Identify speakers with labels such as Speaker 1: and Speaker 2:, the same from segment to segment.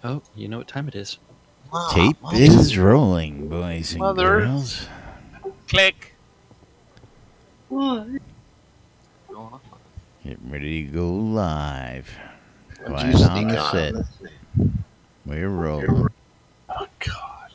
Speaker 1: Oh, you know what time it is.
Speaker 2: Tape is rolling, boys and
Speaker 3: Mother.
Speaker 2: girls.
Speaker 3: Click.
Speaker 2: Get ready to go live.
Speaker 3: I'm
Speaker 2: Quiet
Speaker 3: juicing
Speaker 2: on the
Speaker 3: God.
Speaker 2: set. We're rolling.
Speaker 3: Oh, God.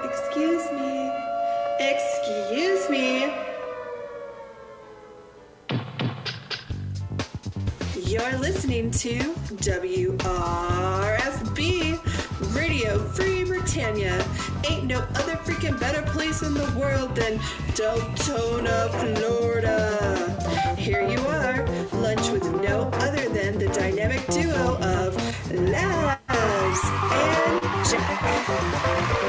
Speaker 4: Excuse me. Excuse me. You're listening to WRFB, Radio Free Britannia. Ain't no other freaking better place in the world than Deltona, Florida. Here you are, lunch with no other than the dynamic duo of Laz and Jack.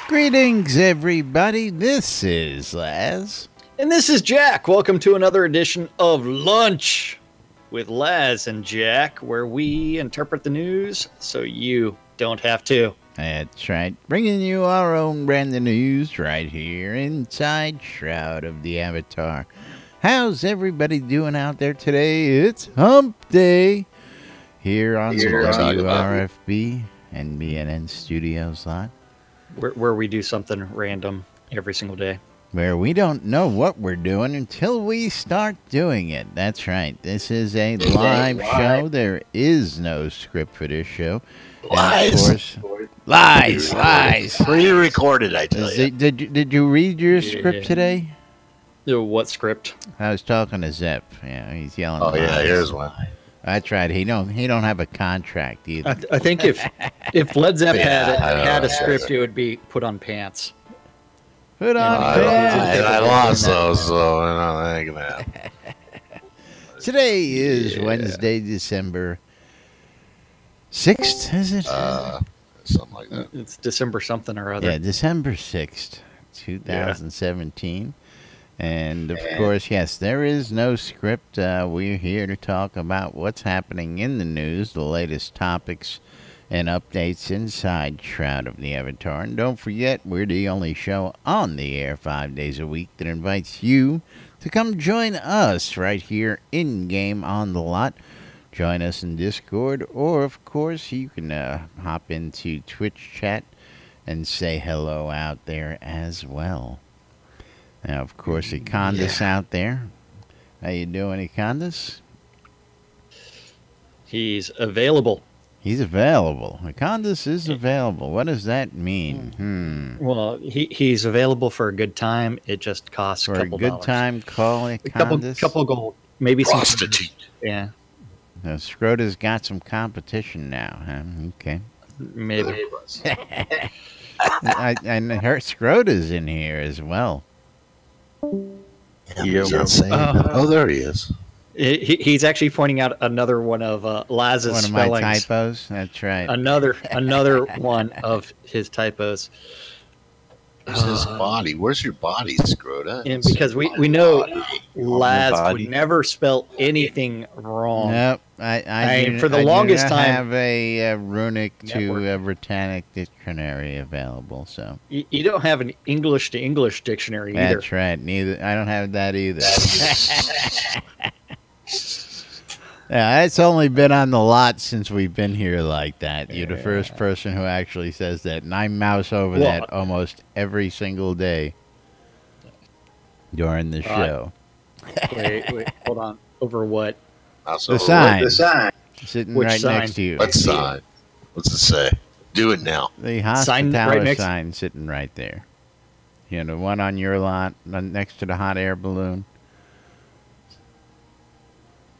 Speaker 2: Greetings, everybody. This is Laz.
Speaker 1: And this is Jack. Welcome to another edition of Lunch with Laz and Jack, where we interpret the news so you don't have to.
Speaker 2: That's right. Bringing you our own brand of news right here inside Shroud of the Avatar. How's everybody doing out there today? It's Hump Day here on the WRFB NBNN Studios lot,
Speaker 1: Where we do something random every single day.
Speaker 2: where we don't know what we're doing until we start doing it. That's right. This is a live show. There is no script for this show. And of course, lies.
Speaker 3: Pre-recorded, I tell you.
Speaker 2: Did you read your script today?
Speaker 1: What script?
Speaker 2: I was talking to Zep. Yeah, he's yelling.
Speaker 3: Oh, yeah,
Speaker 2: lies.
Speaker 3: here's one.
Speaker 2: That's right. He don't have a contract either.
Speaker 1: I think if Led Zepp
Speaker 3: Yeah,
Speaker 1: had a
Speaker 3: yeah.
Speaker 1: script, it would be put on pants.
Speaker 2: Put on
Speaker 3: I lost those, so I don't think that.
Speaker 2: Today is Wednesday, December 6th, is it?
Speaker 3: Something like that.
Speaker 1: It's December something or other.
Speaker 2: Yeah, December 6th, 2017. And, of course, yes, there is no script. We're here to talk about what's happening in the news, the latest topics and updates inside Shroud of the Avatar. And don't forget, we're the only show on the air 5 days a week that invites you to come join us right here in-game on the lot. Join us in Discord, or, of course, you can hop into Twitch chat and say hello out there as well. Now, of course, Econdas out there. How you doing, Econdas?
Speaker 1: He's available.
Speaker 2: He's available. Econdas is available. What does that mean?
Speaker 1: Well, he's available for a good time. It just costs
Speaker 2: For
Speaker 1: a
Speaker 2: a
Speaker 1: couple
Speaker 2: good
Speaker 1: dollars.
Speaker 2: time, call Econdas.
Speaker 1: Couple gold. Maybe some
Speaker 3: Prostitute.
Speaker 1: Yeah,
Speaker 2: Now, Scrota's got some competition now, huh? Okay.
Speaker 1: maybe.
Speaker 2: I heard Scrota's in here as well.
Speaker 3: He's insane. Oh, there he is.
Speaker 1: He's actually pointing out another one of Laz's
Speaker 2: One of my
Speaker 1: spellings.
Speaker 2: typos. That's right.
Speaker 1: Another one of his typos.
Speaker 3: Where's his body? Where's your body, Scrota?
Speaker 1: And because we know
Speaker 3: Body.
Speaker 1: Laz
Speaker 3: body.
Speaker 1: would never spell anything wrong.
Speaker 2: Nope. I
Speaker 1: mean, for the
Speaker 2: do
Speaker 1: longest
Speaker 2: not
Speaker 1: time-
Speaker 2: have a runic to
Speaker 1: Network.
Speaker 2: Britannic dictionary available, so
Speaker 1: You don't have an English to English dictionary either.
Speaker 2: that's right. Neither I don't have that either. Yeah, it's only been on the lot since we've been here like that. You're the first person who actually says that, and I mouse over
Speaker 1: Well,
Speaker 2: that almost every single day during the show.
Speaker 1: Wait, hold on. Over what?
Speaker 2: The sign.
Speaker 3: The sign.
Speaker 2: Sitting
Speaker 1: Which
Speaker 2: right
Speaker 1: sign?
Speaker 2: next to you.
Speaker 3: What sign? What's it say? Do it now.
Speaker 2: The
Speaker 1: Sign right
Speaker 2: hospitality
Speaker 1: next-
Speaker 2: sign sitting right there. You know, the one on your lot next to the hot air balloon.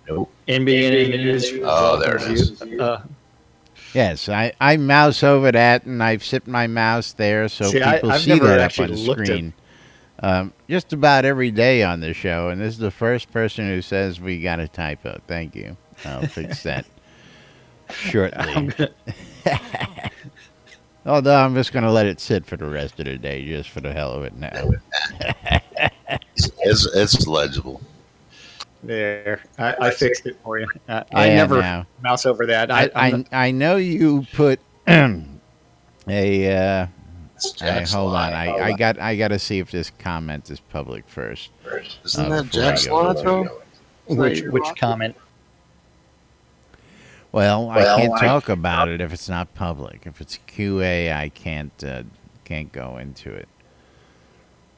Speaker 3: Nope.
Speaker 1: NBNN News.
Speaker 3: Oh, there it is.
Speaker 2: Yes, I mouse over that, and I've sipped my mouse there so
Speaker 1: See,
Speaker 2: people
Speaker 1: I've
Speaker 2: see
Speaker 1: never
Speaker 2: that up
Speaker 1: actually
Speaker 2: on the
Speaker 1: looked at-
Speaker 2: screen. Just about every day on the show, and this is the first person who says we got a typo. Thank you. I'll fix that. shortly. Although I'm just going to let it sit for the rest of the day, just for the hell of it now.
Speaker 3: It's legible.
Speaker 1: There, I fixed it for you. I never mouse over that.
Speaker 2: I know you put a. Hold on, I got to see if this comment is public first.
Speaker 3: Isn't that Jack's law, though?
Speaker 1: Which comment?
Speaker 2: Well, I can't talk about it if it's not public. If it's QA, I can't go into it.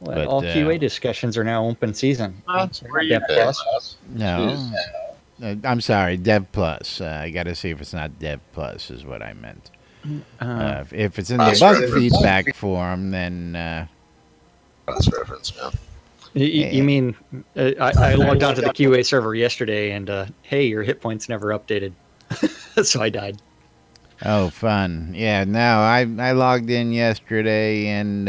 Speaker 1: Well,
Speaker 2: But,
Speaker 1: all QA discussions are now open season.
Speaker 3: Dev Plus.
Speaker 2: No, I'm sorry, Dev Plus. I got to see if it's not Dev Plus is what I meant. If it's in the bug feedback forum, then
Speaker 3: Cross reference, man.
Speaker 1: You mean I logged onto the QA server yesterday, and hey, your hit points never updated, so I died.
Speaker 2: Oh, fun! Yeah, no, I logged in yesterday, and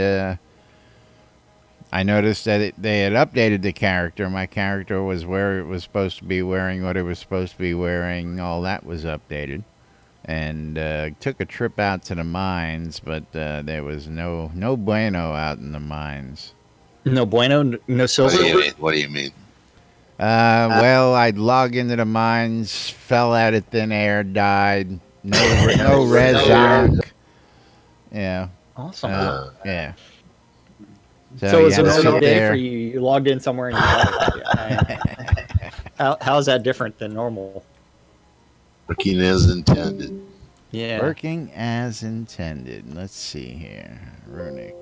Speaker 2: I noticed that they had updated the character. My character was where it was supposed to be wearing what it was supposed to be wearing. All that was updated. And took a trip out to the mines, but there was no bueno out in the mines.
Speaker 1: No bueno, no silver.
Speaker 3: What do you mean?
Speaker 2: Well, I'd log into the mines, fell out of thin air, died. No res onc. Yeah.
Speaker 1: Awesome.
Speaker 2: Yeah.
Speaker 1: So it was a normal day for you. You logged in somewhere and you died. How's that different than normal?
Speaker 3: Working as intended.
Speaker 1: Yeah.
Speaker 2: Working as intended. Let's see here. Runic.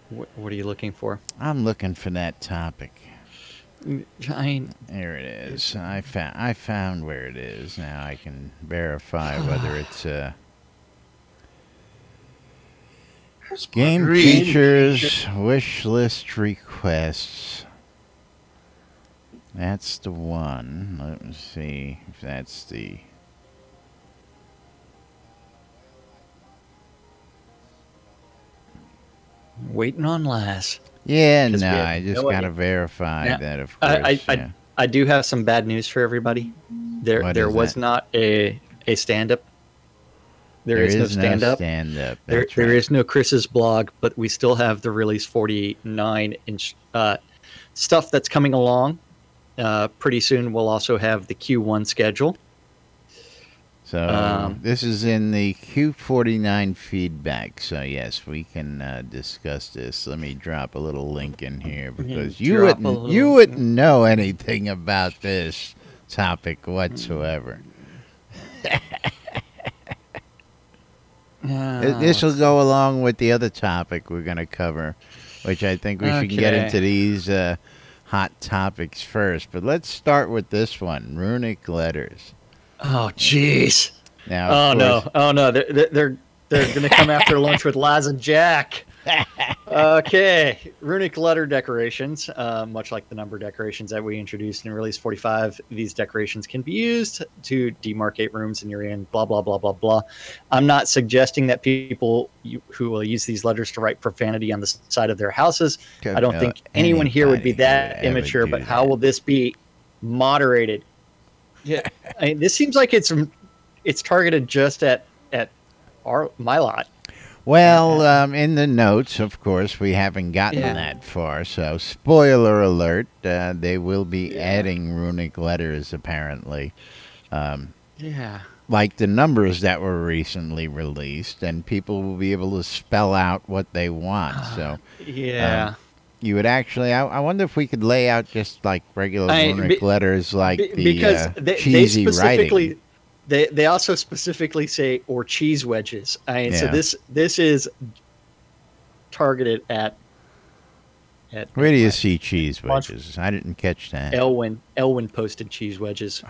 Speaker 1: What are you looking for?
Speaker 2: I'm looking for that topic.
Speaker 1: There
Speaker 2: it is. I found where it is. Now I can verify whether it's game features, wish list requests. That's the one. Let me see if that's the...
Speaker 1: Waiting on Laz.
Speaker 2: Yeah, no, I just got to verify that, of course.
Speaker 1: I do have some bad news for everybody. There was not a stand-up. There is no stand-up. There is no Chris's blog, but we still have the release 49-inch stuff that's coming along. Pretty soon we'll also have the Q1 schedule.
Speaker 2: So this is in the Q49 feedback. So yes, we can discuss this. Let me drop a little link in here because you wouldn't know anything about this topic whatsoever. This will go along with the other topic we're going to cover, which I think we should get into these hot topics first. But let's start with this one, runic letters.
Speaker 1: Oh, jeez.
Speaker 2: Now,
Speaker 1: oh no! They're going to come after lunch with Laz and Jack. Okay, runic letter decorations, much like the number decorations that we introduced in Release 45. These decorations can be used to demarcate rooms in your inn. Blah blah blah blah blah. I'm not suggesting that people who will use these letters to write profanity on the side of their houses. I don't think anyone here would be that immature. But how will this be moderated? Yeah, I mean, this seems like it's targeted just at my lot.
Speaker 2: Well, in the notes, of course, we haven't gotten that far. So, spoiler alert: they will be adding runic letters, apparently. Like the numbers that were recently released, and people will be able to spell out what they want. So, you would actually, I wonder if we could lay out just like regular runic letters, like the cheesy writing.
Speaker 1: They also specifically say or cheese wedges. So this is targeted at
Speaker 2: where do you see cheese wedges? I didn't catch that.
Speaker 1: Elwin posted cheese wedges.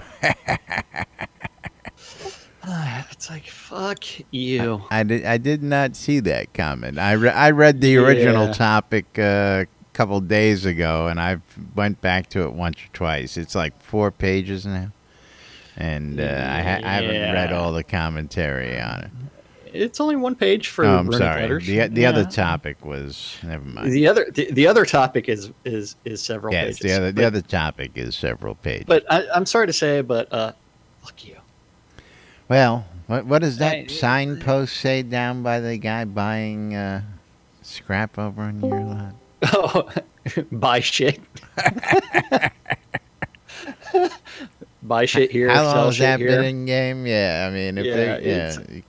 Speaker 1: It's like, fuck you.
Speaker 2: I did not see that comment. I read the original topic a couple days ago, and I went back to it once or twice. It's like 4 pages now, and I haven't read all the commentary on it.
Speaker 1: It's only 1 page for
Speaker 2: I'm
Speaker 1: runic
Speaker 2: sorry.
Speaker 1: letters.
Speaker 2: The other topic was never mind.
Speaker 1: The other topic is several pages.
Speaker 2: The other topic is several pages.
Speaker 1: But I'm sorry to say, but fuck you.
Speaker 2: Well, what does that signpost say down by the guy buying scrap over on your lot?
Speaker 1: Oh, buy shit. Buy shit here,
Speaker 2: How long
Speaker 1: sell
Speaker 2: has
Speaker 1: shit
Speaker 2: that
Speaker 1: here.
Speaker 2: been in game? Yeah, I mean, if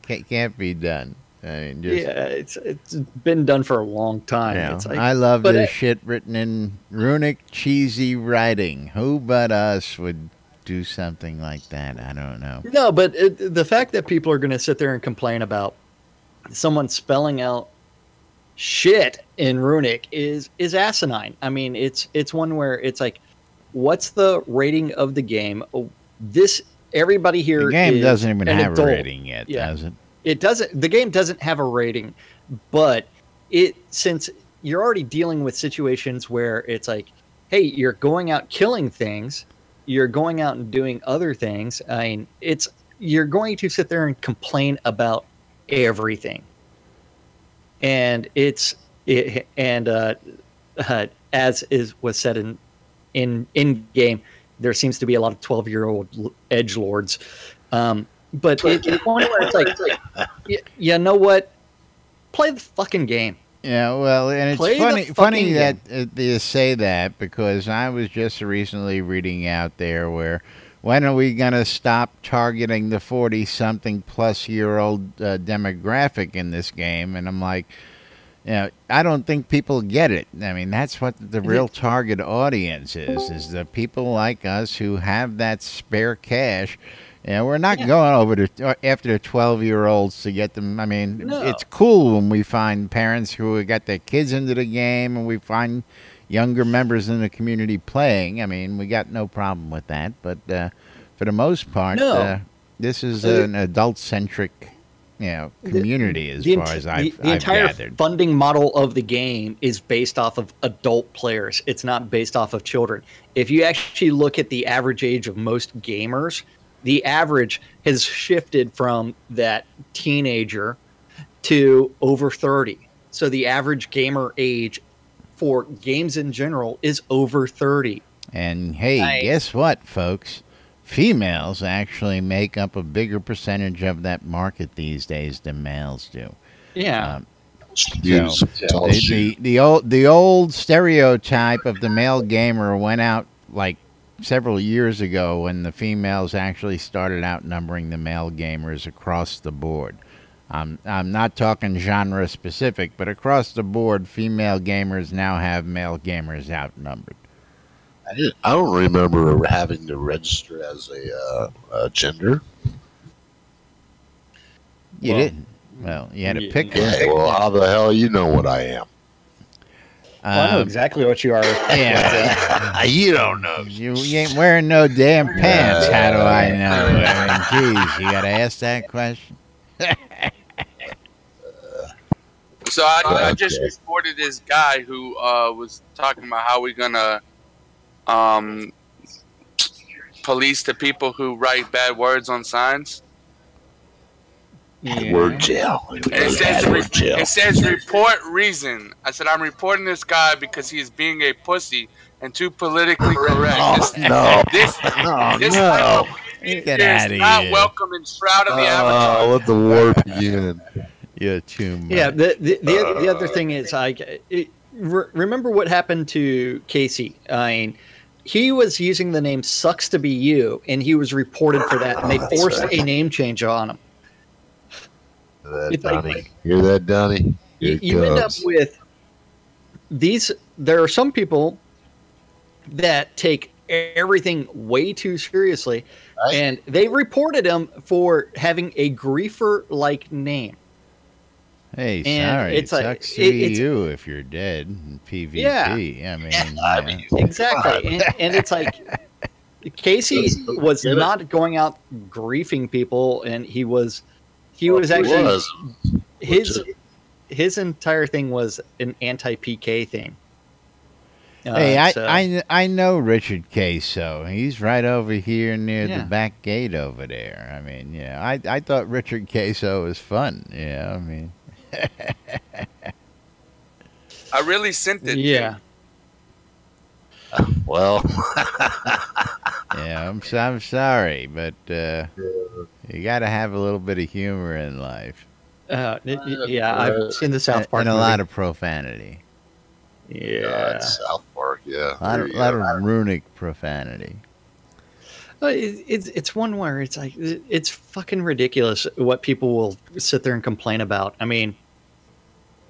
Speaker 2: it can't be done. I mean, just,
Speaker 1: it's been done for a long time.
Speaker 2: you know,
Speaker 1: It's like,
Speaker 2: I love this shit written in runic, cheesy writing. Who but us would do something like that? I don't know.
Speaker 1: No, but the fact that people are going to sit there and complain about someone spelling out shit in runic is asinine. I mean, it's one where it's like, what's the rating of the game? Everybody here.
Speaker 2: The game doesn't even have
Speaker 1: adult.
Speaker 2: a rating yet, does it?
Speaker 1: It doesn't. The game doesn't have a rating, but since you're already dealing with situations where it's like, hey, you're going out killing things, you're going out and doing other things. I mean, you're going to sit there and complain about everything, and as was said in game, there seems to be a lot of 12-year-old edgelords. But to the point where it's like, you know what? Play the fucking game.
Speaker 2: Yeah, well, and it's funny that you say that, because I was just recently reading out there where, when are we going to stop targeting the 40-something plus year old demographic in this game? And I'm like, you know, I don't think people get it. I mean, that's what the real target audience is the people like us who have that spare cash. Yeah, we're not going over after the 12-year-olds to get them. I mean, It's cool when we find parents who got their kids into the game, and we find younger members in the community playing. I mean, we got no problem with that. But for the most part, this is an adult-centric, community as far as I've gathered.
Speaker 1: The entire funding model of the game is based off of adult players. It's not based off of children. If you actually look at the average age of most gamers, the average has shifted from that teenager to over 30. So the average gamer age for games in general is over 30.
Speaker 2: And hey, guess what, folks? Females actually make up a bigger percentage of that market these days than males do.
Speaker 1: Yeah.
Speaker 2: The old stereotype of the male gamer went out like several years ago when the females actually started outnumbering the male gamers across the board. I'm not talking genre specific, but across the board, female gamers now have male gamers outnumbered.
Speaker 3: I don't remember having to register as a gender.
Speaker 2: You didn't? Well, you had to pick one.
Speaker 3: Yeah, well, how the hell you know what I am?
Speaker 1: Well, I know exactly what you are.
Speaker 2: Yeah.
Speaker 3: You don't know.
Speaker 2: You ain't wearing no damn pants. How do I know? I mean, geez, you got to ask that question.
Speaker 5: So I just reported this guy who was talking about how we're going to police the people who write bad words on signs.
Speaker 3: Yeah. Word jail.
Speaker 5: It says report reason. I said, I'm reporting this guy because he is being a pussy and too politically correct. This
Speaker 2: Get out of here.
Speaker 5: Not welcome in Shroud of the Avatar.
Speaker 3: Let the war begin.
Speaker 2: You're too much.
Speaker 1: Yeah, the other thing is, remember what happened to Casey? I mean, he was using the name Sucks to Be You, and he was reported for that, and they forced a name change on him.
Speaker 3: Hear that, Donnie?
Speaker 1: You end up with these. There are some people that take everything way too seriously, and they reported him for having a griefer-like name.
Speaker 2: Hey,
Speaker 1: and
Speaker 2: sorry, it sucks to be you if you're dead in PvP.
Speaker 1: Yeah.
Speaker 2: I mean,
Speaker 1: exactly. And it's like Casey was not going out griefing people, and he was actually his entire thing was an anti-PK thing.
Speaker 2: Hey, I know Richard Queso. He's right over here near the back gate over there. I mean, I thought Richard Queso was fun. Yeah, I mean.
Speaker 5: I really sent it.
Speaker 1: Yeah.
Speaker 3: Well.
Speaker 2: Yeah, I'm sorry, but You got to have a little bit of humor in life.
Speaker 1: Yeah, I've seen the South Park
Speaker 2: and a
Speaker 1: movie.
Speaker 2: lot of profanity.
Speaker 1: Yeah,
Speaker 3: it's South Park. Yeah,
Speaker 2: A lot of runic profanity.
Speaker 1: It's one where it's like it's fucking ridiculous what people will sit there and complain about. I mean,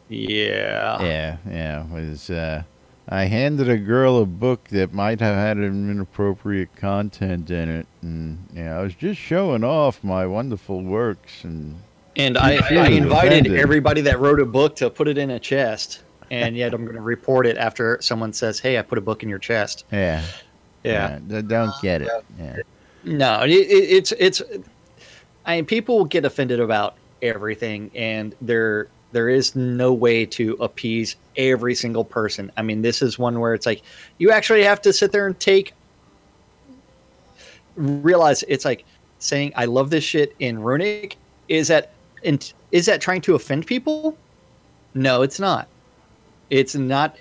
Speaker 1: yeah.
Speaker 2: Yeah. I handed a girl a book that might have had inappropriate content in it, and I was just showing off my wonderful works, and
Speaker 1: I invited
Speaker 2: offended.
Speaker 1: everybody that wrote a book to put it in a chest, and yet I'm going to report it after someone says, "Hey, I put a book in your chest."
Speaker 2: Yeah. Don't get it. Yeah.
Speaker 1: No, it's. I mean, people get offended about everything, and there is no way to appease every single person. I mean, this is one where it's like you actually have to sit there and realize it's like saying "I love this shit" in runic. Is that trying to offend people? No, it's not. It's not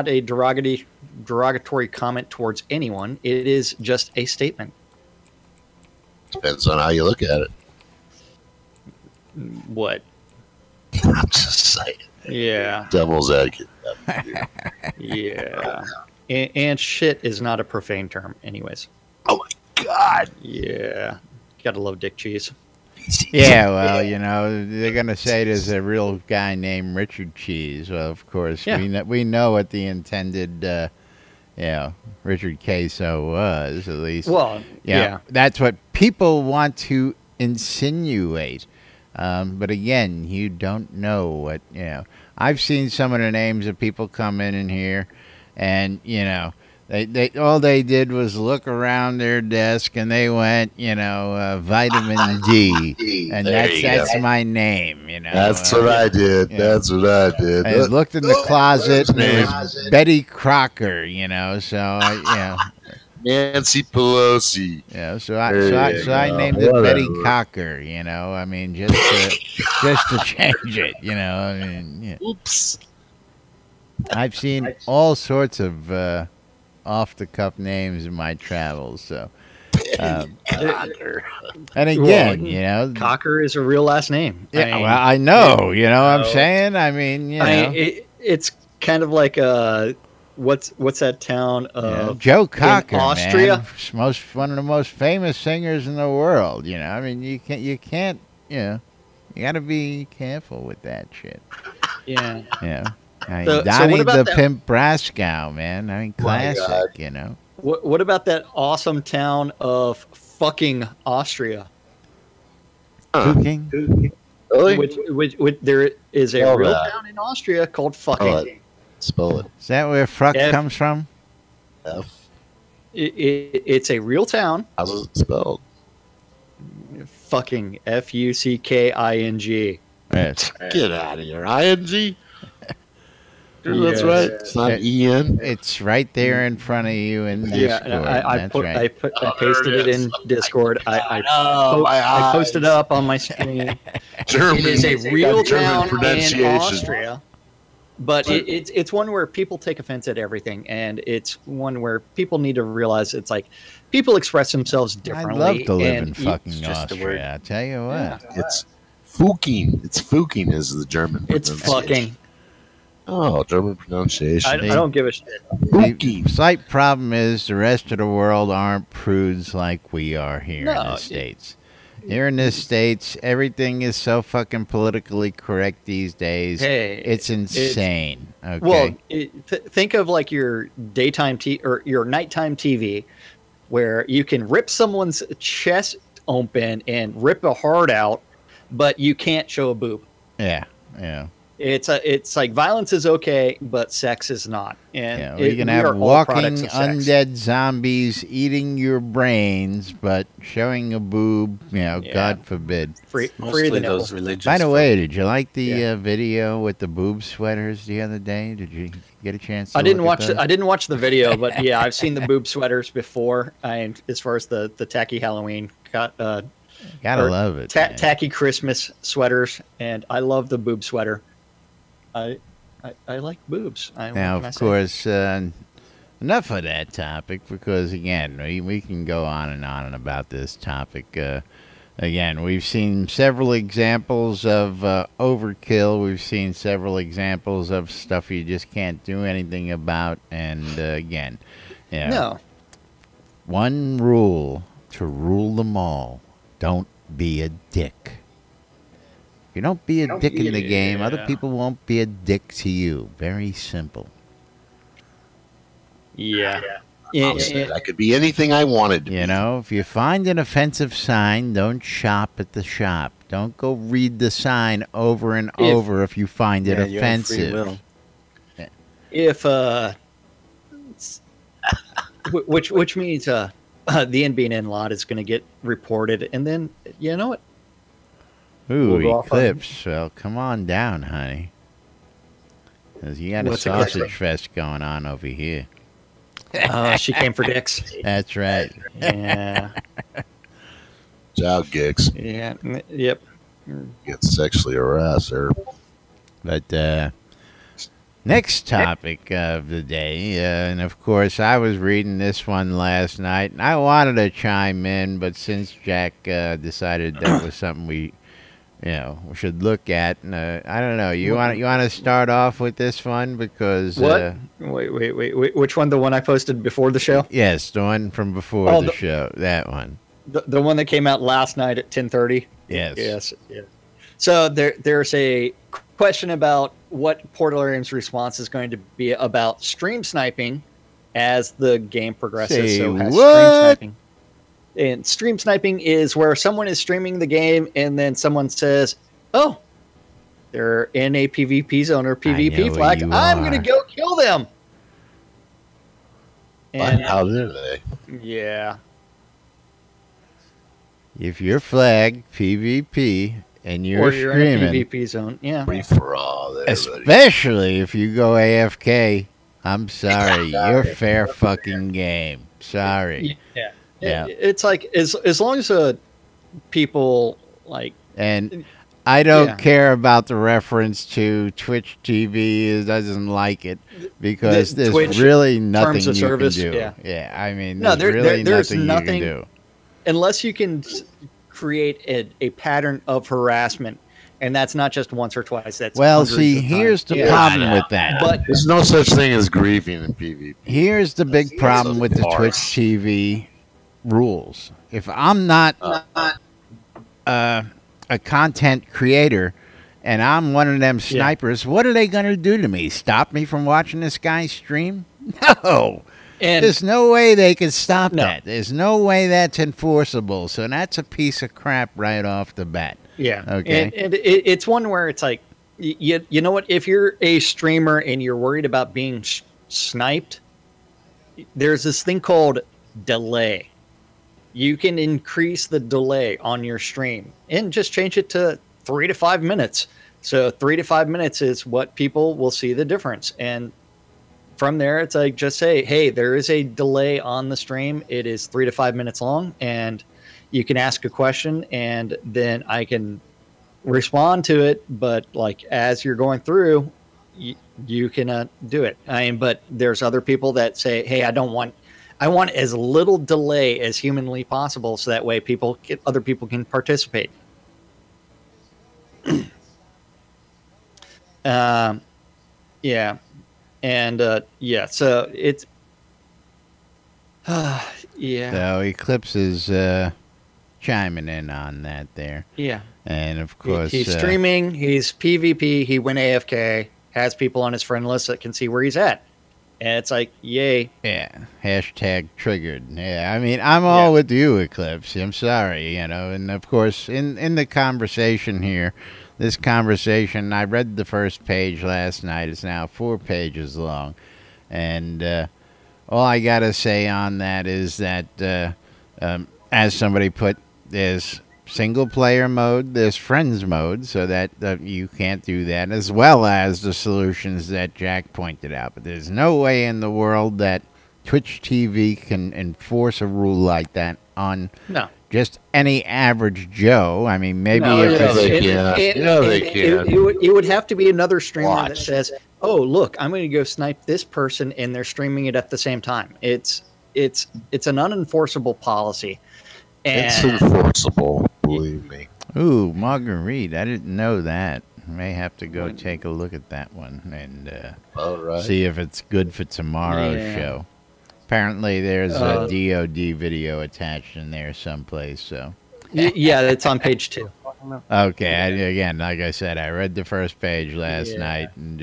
Speaker 1: a derogatory comment towards anyone. It is just a statement.
Speaker 3: Depends on how you look at it.
Speaker 1: What?
Speaker 3: I'm just saying.
Speaker 1: Yeah.
Speaker 3: Devil's advocate.
Speaker 1: Yeah. And shit is not a profane term, anyways.
Speaker 3: Oh my God.
Speaker 1: Yeah. Gotta love dick cheese.
Speaker 2: Yeah, well, they're gonna say there's a real guy named Richard Cheese. Well, of course, we know what the intended, Richard Queso was, at least.
Speaker 1: Well, yeah,
Speaker 2: that's what people want to insinuate. But again, you don't know what I've seen some of the names of people come in here, and They all they did was look around their desk and they went, vitamin D, and that's my name,
Speaker 3: That's what I did. That's what I did.
Speaker 2: I looked in the closet and it was Betty Crocker, so
Speaker 3: Nancy Pelosi.
Speaker 2: So I named it Betty Cocker, I mean, just to change it, I mean,
Speaker 3: Oops.
Speaker 2: I've seen all sorts of off the cuff names in my travels, so and again,
Speaker 1: Cocker is a real last name.
Speaker 2: I know, I'm saying, I mean,
Speaker 1: it's kind of like what's that town
Speaker 2: Joe Cocker,
Speaker 1: in Austria,
Speaker 2: man, one of the most famous singers in the world. I mean, you can't you got to be careful with that shit.
Speaker 1: Yeah.
Speaker 2: Donnie the Pimp Brascow, man. I mean, classic,
Speaker 1: What about that awesome town of fucking Austria?
Speaker 2: Fucking?
Speaker 3: Really?
Speaker 1: Which there is a real town in Austria called fucking.
Speaker 3: Spell it.
Speaker 2: Is that where fuck comes from?
Speaker 3: F.
Speaker 1: It's a real town.
Speaker 3: How's it spelled?
Speaker 1: Fucking Fucking.
Speaker 2: Yes.
Speaker 3: Get out of here. ING? That's right. It's not EN.
Speaker 2: It's right there in front of you in Discord.
Speaker 1: I pasted it in Discord. I posted it up on my screen. It is a real town in Austria, but it's one where people take offense at everything, and it's one where people need to realize it's like people express themselves differently.
Speaker 2: I'd love to live in fucking Austria. I tell you what,
Speaker 3: it's Fuking. It's Fuking is the German.
Speaker 1: It's fucking.
Speaker 3: Oh, German pronunciation.
Speaker 1: I don't give a shit.
Speaker 2: The slight problem is the rest of the world aren't prudes like we are here in the States. Here in the States, everything is so fucking politically correct these days.
Speaker 1: Hey,
Speaker 2: it's insane. Okay.
Speaker 1: Well, think of like your daytime or your nighttime TV, where you can rip someone's chest open and rip a heart out, but you can't show a boob.
Speaker 2: Yeah.
Speaker 1: It's like violence is okay, but sex is not. And
Speaker 2: you can have walking undead zombies eating your brains, but showing a boob, God forbid.
Speaker 1: Free
Speaker 6: those religious.
Speaker 2: By the way, did you like the video with the boob sweaters the other day? Did you get a chance?
Speaker 1: I didn't watch the video, but yeah, I've seen the boob sweaters before. And as far as the tacky Halloween
Speaker 2: gotta love it.
Speaker 1: Tacky Christmas sweaters, and I love the boob sweater. I like boobs.
Speaker 2: Now, of course, enough of that topic, because again, we can go on and about this topic. again, we've seen several examples of overkill. We've seen several examples of stuff you just can't do anything about. And again,
Speaker 1: No.
Speaker 2: one rule to rule them all: don't be a dick. If you don't be a dick in the game, other people won't be a dick to you. Very simple.
Speaker 1: Yeah.
Speaker 3: That could be anything I wanted to
Speaker 2: You
Speaker 3: be.
Speaker 2: know, if you find an offensive sign, don't shop at the shop. Don't go read the sign over and over if you find it
Speaker 6: you have free
Speaker 2: offensive.
Speaker 6: will.
Speaker 1: If which means the NBNN lot is going to get reported, and then you know what?
Speaker 2: Ooh,
Speaker 1: We'll go off on-
Speaker 2: Eclipse. Well, come on down, honey. 'Cause you got a
Speaker 1: What's Eclipse?
Speaker 2: sausage fest going on over here.
Speaker 1: She came for dicks.
Speaker 2: That's right.
Speaker 1: Yeah.
Speaker 3: Ciao, gigs.
Speaker 1: Yeah. Yep.
Speaker 3: Get sexually harassed there.
Speaker 2: But next topic of the day, and of course I was reading this one last night, and I wanted to chime in, but since Jack decided that was something we should look at, and I don't know. You want to start off with this one because
Speaker 1: What? Wait. Which one? The one I posted before the show?
Speaker 2: yes, the one from before
Speaker 1: Oh,
Speaker 2: the show, that one.
Speaker 1: The one that came out last night at 10:30.
Speaker 2: Yes.
Speaker 1: Yes. Yeah. So there's a question about what Portalarium's response is going to be about stream sniping as the game progresses.
Speaker 2: Say
Speaker 1: so has
Speaker 2: what?
Speaker 1: stream sniping. And stream sniping is where someone is streaming the game and then someone says, "Oh, they're in a PvP zone or
Speaker 2: know
Speaker 1: PvP
Speaker 2: where
Speaker 1: flag.
Speaker 2: you
Speaker 1: I'm going
Speaker 2: are."
Speaker 1: to go kill them."
Speaker 3: But
Speaker 1: And
Speaker 3: how did they?
Speaker 1: yeah.
Speaker 2: If you're flagged PvP and you're
Speaker 1: Or you're in a
Speaker 2: streaming,
Speaker 1: PvP zone. Yeah.
Speaker 3: Free for all there, buddy.
Speaker 2: especially if you go AFK, I'm sorry, you're fair fucking game. Sorry.
Speaker 1: Yeah.
Speaker 2: Yeah.
Speaker 1: It's like as long as people like
Speaker 2: And I don't
Speaker 1: Yeah.
Speaker 2: care about the reference to Twitch TV. It doesn't like it because
Speaker 1: The
Speaker 2: there's
Speaker 1: Twitch
Speaker 2: really nothing
Speaker 1: terms of
Speaker 2: you
Speaker 1: service,
Speaker 2: can do.
Speaker 1: yeah.
Speaker 2: I mean,
Speaker 1: No,
Speaker 2: there's really
Speaker 1: there's
Speaker 2: nothing
Speaker 1: nothing-
Speaker 2: you can do.
Speaker 1: unless you can create a pattern of harassment, and that's not just once or twice. That's
Speaker 2: Well,
Speaker 1: hundreds
Speaker 2: see,
Speaker 1: of times.
Speaker 2: here's the
Speaker 1: Yeah.
Speaker 2: problem with that.
Speaker 1: But
Speaker 3: There's no such thing as griefing in PvP.
Speaker 2: Here's the big problem with the
Speaker 3: farce.
Speaker 2: Twitch TV rules. If I'm not a content creator and I'm one of them snipers, what are they going to do to me? Stop me from watching this guy stream? No.
Speaker 1: and
Speaker 2: There's no way they can stop
Speaker 1: No.
Speaker 2: that. There's no way that's enforceable. So that's a piece of crap right off the bat.
Speaker 1: yeah,
Speaker 2: Okay.
Speaker 1: and it's one where it's like you know what? If you're a streamer and you're worried about being sniped, there's this thing called delay. You can increase the delay on your stream and just change it to 3 to 5 minutes. So 3 to 5 minutes is what people will see the difference. And from there, it's like just say, hey, there is a delay on the stream. It is 3 to 5 minutes long, and you can ask a question, and then I can respond to it. But like as you're going through, you can do it. But there's other people that say, hey, I want as little delay as humanly possible, so that way other people can participate. Yeah, and yeah, so it's yeah,
Speaker 2: So Eclipse is chiming in on that there.
Speaker 1: yeah.
Speaker 2: And of course,
Speaker 1: He's streaming. He's PvP. He went AFK. Has people on his friend list that can see where he's at. And it's like, yay.
Speaker 2: yeah, hashtag triggered. Yeah, I mean, I'm all with you, Eclipse. I'm sorry, and of course, in the conversation here, this conversation, I read the first page last night. It's now 4 pages long. And all I got to say on that is that, as somebody put, there's single player mode, there's friends mode, so that you can't do that, as well as the solutions that Jack pointed out. But there's no way in the world that Twitch TV can enforce a rule like that on
Speaker 1: No.
Speaker 2: just any average Joe. I mean, maybe
Speaker 1: No,
Speaker 2: if
Speaker 3: yeah,
Speaker 2: it's,
Speaker 3: they can. They can.
Speaker 1: It would have to be another streamer that
Speaker 3: Watch.
Speaker 1: says, "Oh, look, I'm going to go snipe this person," and they're streaming it at the same time. It's an unenforceable policy,
Speaker 3: It's
Speaker 1: And
Speaker 3: enforceable, believe me.
Speaker 2: Ooh, Marguerite. I didn't know that. May have to go take a look at that one and
Speaker 3: All right.
Speaker 2: see if it's good for tomorrow's
Speaker 1: Yeah.
Speaker 2: show. Apparently, there's a DoD video attached in there someplace. So
Speaker 1: yeah, it's on page 2.
Speaker 2: okay, again, like I said, I read the first page last night and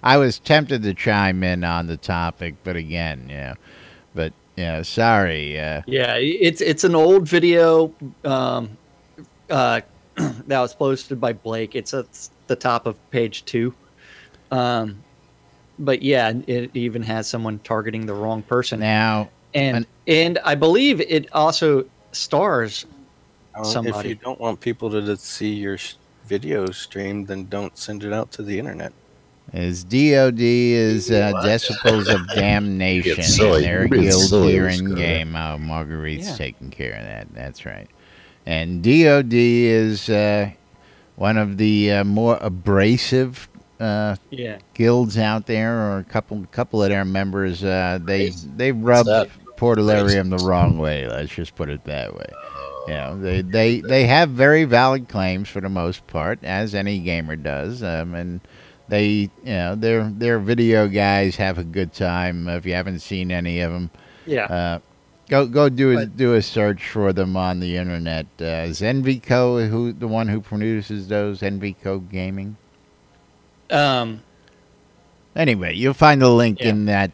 Speaker 2: I was tempted to chime in on the topic, but again, but sorry.
Speaker 1: Yeah, it's an old video that was posted by Blake. It's at the top of page 2. But yeah, it even has someone targeting the wrong person.
Speaker 2: Now,
Speaker 1: and I believe it also stars somebody.
Speaker 6: If you don't want people to see your video stream, then don't send it out to the internet.
Speaker 2: As DOD is Decibels of Damnation,
Speaker 3: It's silly.
Speaker 2: and their
Speaker 3: You're being
Speaker 2: guild
Speaker 3: silly,
Speaker 2: here
Speaker 3: this
Speaker 2: in
Speaker 3: guy.
Speaker 2: game. Oh, Marguerite's taking care of that. That's right. And DOD is one of the more abrasive guilds out there, or a couple of their members. They rub Portalarium the wrong way. Let's just put it that way. They have very valid claims for the most part, as any gamer does, and they their video guys have a good time. If you haven't seen any of them, go do a search for them on the internet. Is NVCO the one who produces those? NVCO Gaming. Anyway, you'll find the link in that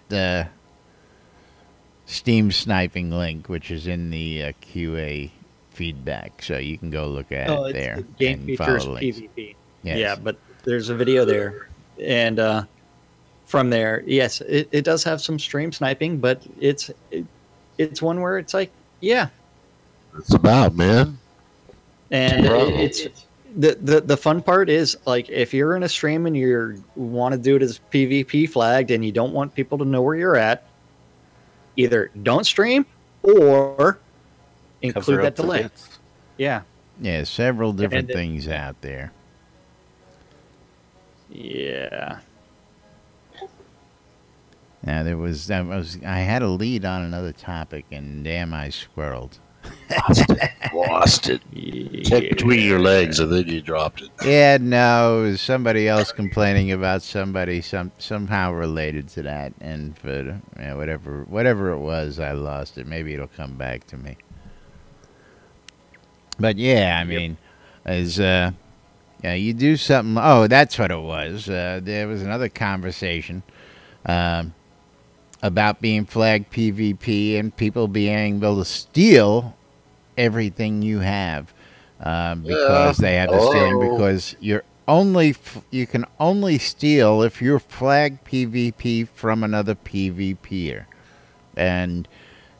Speaker 2: Steam sniping link, which is in the QA feedback, so you can go look at it there.
Speaker 1: Game
Speaker 2: and
Speaker 1: features
Speaker 2: follow links.
Speaker 1: PvP.
Speaker 2: Yes.
Speaker 1: Yeah, but there's a video there, and from there, yes, it does have some stream sniping, but it's one where it's like,
Speaker 3: It's about, man.
Speaker 1: and it's the fun part is, like, if you're in a stream and you want to do it as PvP flagged and you don't want people to know where you're at, either don't stream or include that delay. Yeah,
Speaker 2: several different things out there.
Speaker 1: Yeah.
Speaker 2: Now I had a lead on another topic, and damn, I squirreled.
Speaker 3: Lost it. Check between your legs, and then you dropped it.
Speaker 2: Yeah, no, it was somebody else complaining about somebody somehow related to that, and for whatever it was, I lost it. Maybe it'll come back to me. But yeah, I mean, as you do something. Oh, that's what it was. There was another conversation about being flagged PvP and people being able to steal everything you have because they understand because you can only steal if you're flagged PvP from another PvPer. And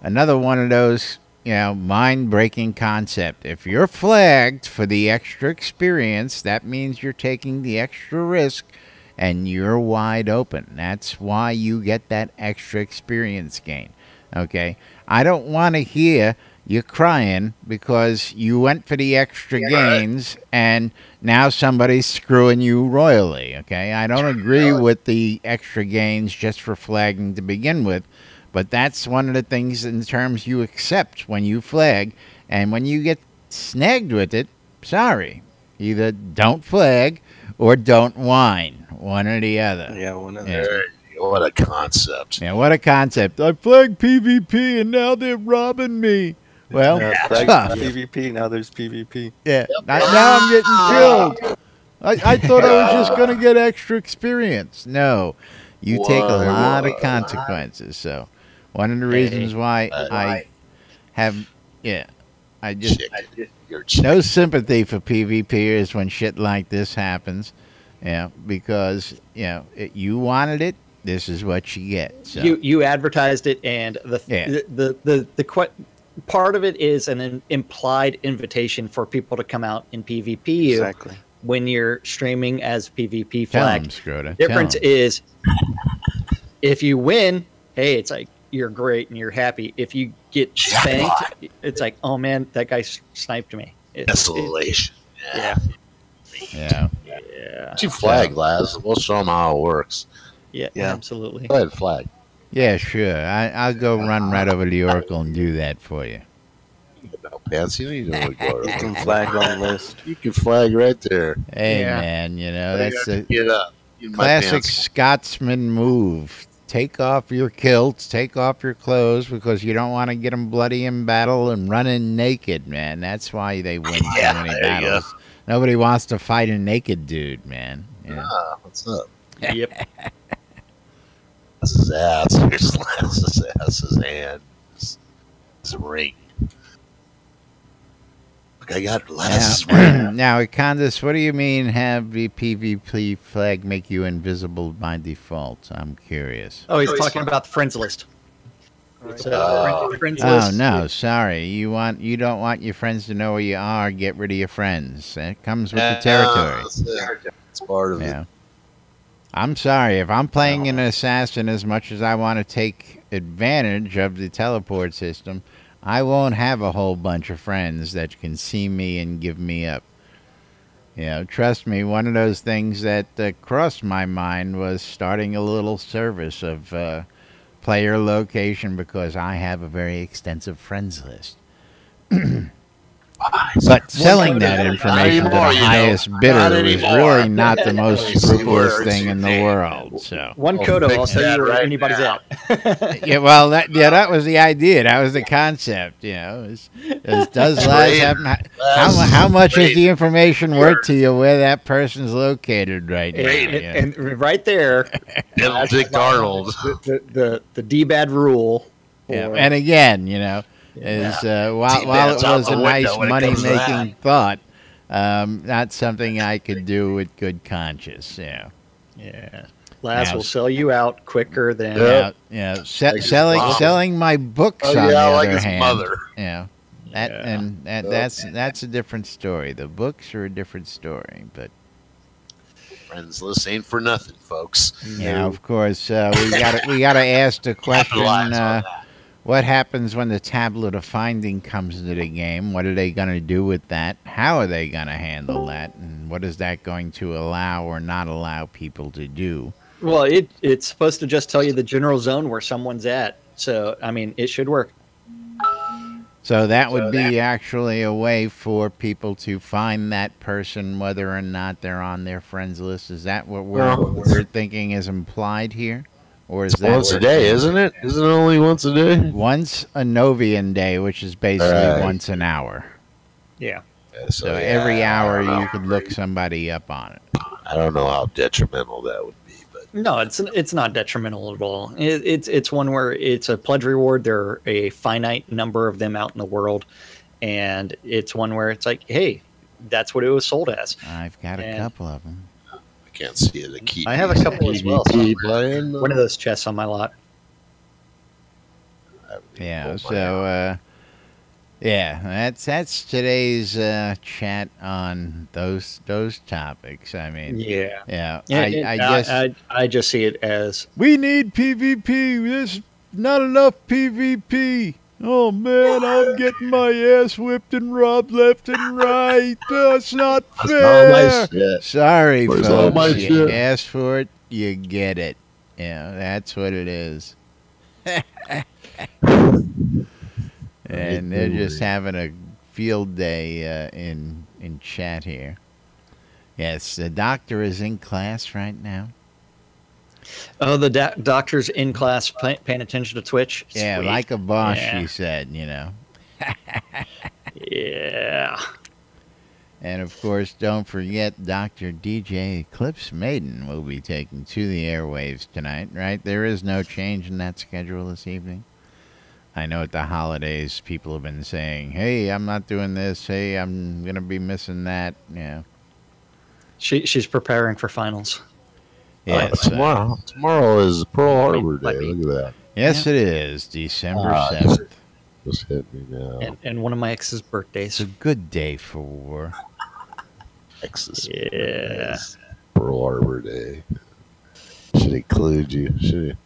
Speaker 2: another one of those mind-breaking concept. If you're flagged for the extra experience, that means you're taking the extra risk and you're wide open. That's why you get that extra experience gain. Okay? I don't want to hear you crying because you went for the extra gains and now somebody's screwing you royally. Okay? I don't agree with the extra gains just for flagging to begin with. But that's one of the things in terms you accept when you flag. And when you get snagged with it, sorry. Either don't flag or don't whine. One or the other.
Speaker 6: Yeah, one of the
Speaker 3: What a concept.
Speaker 2: Yeah, what a concept. I flagged PvP and now they're robbing me. Well, tough.
Speaker 6: PvP, now there's PvP.
Speaker 2: Yeah, now I'm getting killed. I thought I was just going to get extra experience. No, you take a lot of consequences. So one of the reasons why I have, I just no sympathy for PvPers when shit like this happens. Yeah, because you wanted it. This is what you get. So.
Speaker 1: You advertised it, and the part of it is an implied invitation for people to come out and PvP you.
Speaker 6: Exactly.
Speaker 1: When you're streaming as PvP flag.
Speaker 2: Difference
Speaker 1: is if you win, hey, it's like you're great and you're happy. If you get spanked, it's like, oh man, that guy sniped me.
Speaker 3: Desolation.
Speaker 2: Yeah.
Speaker 3: You flag, Laz. We'll show them how it works.
Speaker 1: Yeah, absolutely.
Speaker 3: Go ahead, flag.
Speaker 2: Yeah, sure. I'll go run right over to the Oracle and do that for you.
Speaker 3: No pants. You don't need to go.
Speaker 6: You can flag on list.
Speaker 3: You can flag right there.
Speaker 2: Hey,
Speaker 1: Yeah.
Speaker 2: man, you know,
Speaker 3: You
Speaker 2: that's
Speaker 3: have to
Speaker 2: the
Speaker 3: get up. In my
Speaker 2: classic
Speaker 3: pants.
Speaker 2: Scotsman move. Take off your kilts, take off your clothes, because you don't want to get them bloody in battle and running naked, man. That's why they win
Speaker 3: Yeah,
Speaker 2: so many
Speaker 3: there you go.
Speaker 2: battles. Nobody wants to fight a naked dude, man. Yeah.
Speaker 3: Ah, what's up?
Speaker 1: Yep.
Speaker 3: That's his ass. Here's Lance's ass, his hand, his ring. Look, I got Lance's ring.
Speaker 2: Now, Candace, what do you mean have the PvP flag make you invisible by default? I'm curious.
Speaker 1: Oh, he's talking about the friends list. So, friends
Speaker 2: Oh
Speaker 1: list.
Speaker 2: no, sorry. You don't want your friends to know where you are. Get rid of your friends. It comes with the territory.
Speaker 3: It's part of
Speaker 2: Yeah.
Speaker 3: it.
Speaker 2: I'm sorry. If I'm playing an assassin as much as I want to take advantage of the teleport system, I won't have a whole bunch of friends that can see me and give me up. You know, trust me, one of those things that crossed my mind was starting a little service of player location, because I have a very extensive friends list. But selling that information to the
Speaker 3: anymore, you know.
Speaker 2: highest
Speaker 3: Not
Speaker 2: bidder was
Speaker 3: anymore.
Speaker 2: really not the most
Speaker 3: You see
Speaker 2: scrupulous
Speaker 3: words,
Speaker 2: thing
Speaker 3: you
Speaker 2: in the
Speaker 3: name.
Speaker 2: world. So,
Speaker 1: One
Speaker 3: I'll
Speaker 1: Kodo,
Speaker 3: fix
Speaker 1: I'll tell
Speaker 3: that
Speaker 1: you where
Speaker 3: right
Speaker 1: anybody's
Speaker 3: now.
Speaker 1: at.
Speaker 2: yeah, well, that was the idea. That was the concept. You know, does Laz have how much is the information worth to you where that person's located right now?
Speaker 1: And right there,
Speaker 3: Benedict Arnold.
Speaker 1: the D-bad rule.
Speaker 2: Yeah,
Speaker 1: for-
Speaker 2: and again, you know, is while it
Speaker 3: T-Bad's out
Speaker 2: was
Speaker 3: the
Speaker 2: a
Speaker 3: window
Speaker 2: nice
Speaker 3: when it comes to
Speaker 2: money-making thought, not something I could do with good conscience. Yeah.
Speaker 1: yeah, Laz
Speaker 2: Now-
Speaker 1: will sell you out quicker than.
Speaker 3: Yeah.
Speaker 2: Yeah,
Speaker 3: Like his mom.
Speaker 2: selling my books
Speaker 3: Oh,
Speaker 2: on the
Speaker 3: yeah, like
Speaker 2: other
Speaker 3: his
Speaker 2: hand.
Speaker 3: mother.
Speaker 2: Yeah. That's a different story. The books are a different story, but
Speaker 3: Friends list ain't for nothing, folks.
Speaker 2: yeah, of course, we gotta ask the question:
Speaker 3: Capitalize on that.
Speaker 2: what happens when the tablet of finding comes into the game? What are they gonna do with that? How are they gonna handle that? And what is that going to allow or not allow people to do?
Speaker 1: Well, it's supposed to just tell you the general zone where someone's at. So, I mean, it should work.
Speaker 2: So that would be actually a way for people to find that person, whether or not they're on their friends list. Is that what we're thinking is implied here? Or is that
Speaker 3: Once a day, isn't it? Isn't it only once a day?
Speaker 2: once a Novian day, which is basically
Speaker 3: Right.
Speaker 2: once an hour.
Speaker 1: Yeah.
Speaker 3: Yeah,
Speaker 2: So
Speaker 3: yeah,
Speaker 2: every hour
Speaker 3: I don't
Speaker 2: you
Speaker 3: know.
Speaker 2: could look somebody up on it.
Speaker 3: I don't know how detrimental that would be, but
Speaker 1: No, it's not detrimental at all. It's one where it's a pledge reward. There are a finite number of them out in the world, and it's one where it's like, hey, that's what it was sold as.
Speaker 2: I've got a
Speaker 1: And-
Speaker 2: couple of them.
Speaker 3: I can't see it.
Speaker 1: I have a couple as well.
Speaker 3: PvP playing.
Speaker 1: One of those chests on my lot.
Speaker 2: Yeah. So yeah, that's today's chat on those topics. I mean,
Speaker 1: Yeah.
Speaker 2: yeah.
Speaker 1: I just see it as
Speaker 2: We need PvP. There's not enough PvP. Oh man, I'm getting my ass whipped and robbed left and right. That's not
Speaker 3: That's all my
Speaker 2: fair.
Speaker 3: shit.
Speaker 2: Sorry,
Speaker 3: Where's all
Speaker 2: folks.
Speaker 3: my
Speaker 2: You
Speaker 3: shit?
Speaker 2: asked for it, you get it. Yeah, that's what it is. And they're just having a field day in chat here. Yes, the doctor is in class right now.
Speaker 1: the doctor's in class paying attention to Twitch.
Speaker 2: Yeah,
Speaker 1: Sweet.
Speaker 2: like a boss,
Speaker 1: Yeah.
Speaker 2: she said, you know.
Speaker 1: Yeah.
Speaker 2: And of course, don't forget Dr. DJ Eclipse Maiden will be taking to the airwaves tonight, right? There is no change in that schedule this evening. I know at the holidays, people have been saying, hey, I'm not doing this. Hey, I'm going to be missing that. Yeah.
Speaker 1: She's preparing for finals.
Speaker 2: Yes,
Speaker 3: Tomorrow is Pearl Harbor
Speaker 1: Might
Speaker 3: Day.
Speaker 1: be.
Speaker 3: Look at that.
Speaker 2: yes, it is. December
Speaker 3: Ah,
Speaker 2: 7th.
Speaker 3: Just hit me now.
Speaker 1: And one of my ex's
Speaker 2: It's
Speaker 1: birthdays.
Speaker 2: a good day for war.
Speaker 3: Texas.
Speaker 1: Yeah.
Speaker 3: Pearl Harbor Day. Should include you. Should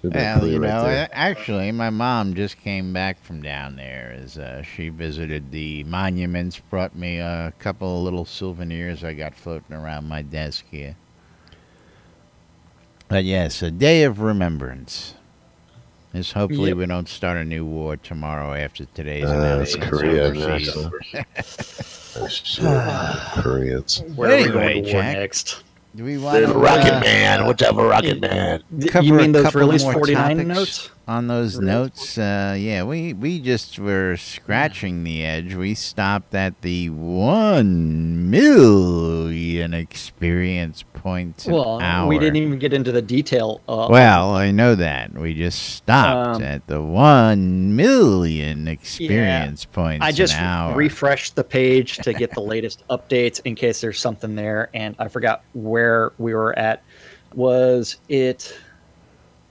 Speaker 2: Well, you know, actually, my mom just came back from down there as she visited the monuments, brought me a couple of little souvenirs I got floating around my desk here. But yes, a day of remembrance. Is hopefully
Speaker 1: Yep.
Speaker 2: we don't start a new war tomorrow after today's
Speaker 3: It's
Speaker 2: announcement.
Speaker 3: Korea
Speaker 2: overseas.
Speaker 3: Koreans.
Speaker 1: Where are we
Speaker 2: Anyway,
Speaker 1: going to war
Speaker 2: Jack,
Speaker 1: next?
Speaker 2: Do we want to
Speaker 3: Rocket Man. What's up, Rocket Man?
Speaker 2: cover
Speaker 1: You mean
Speaker 2: a
Speaker 1: those
Speaker 2: couple
Speaker 1: release
Speaker 2: more
Speaker 1: 49
Speaker 2: topics
Speaker 1: notes?
Speaker 2: on those notes? Yeah, we just were scratching the edge. We stopped at the 1 million experience points an hour.
Speaker 1: We didn't even get into the detail.
Speaker 2: Well, I know that. We just stopped at the 1 million experience points
Speaker 1: I just
Speaker 2: an hour.
Speaker 1: refreshed the page to get the latest updates in case there's something there, and I forgot where we were at. Was it?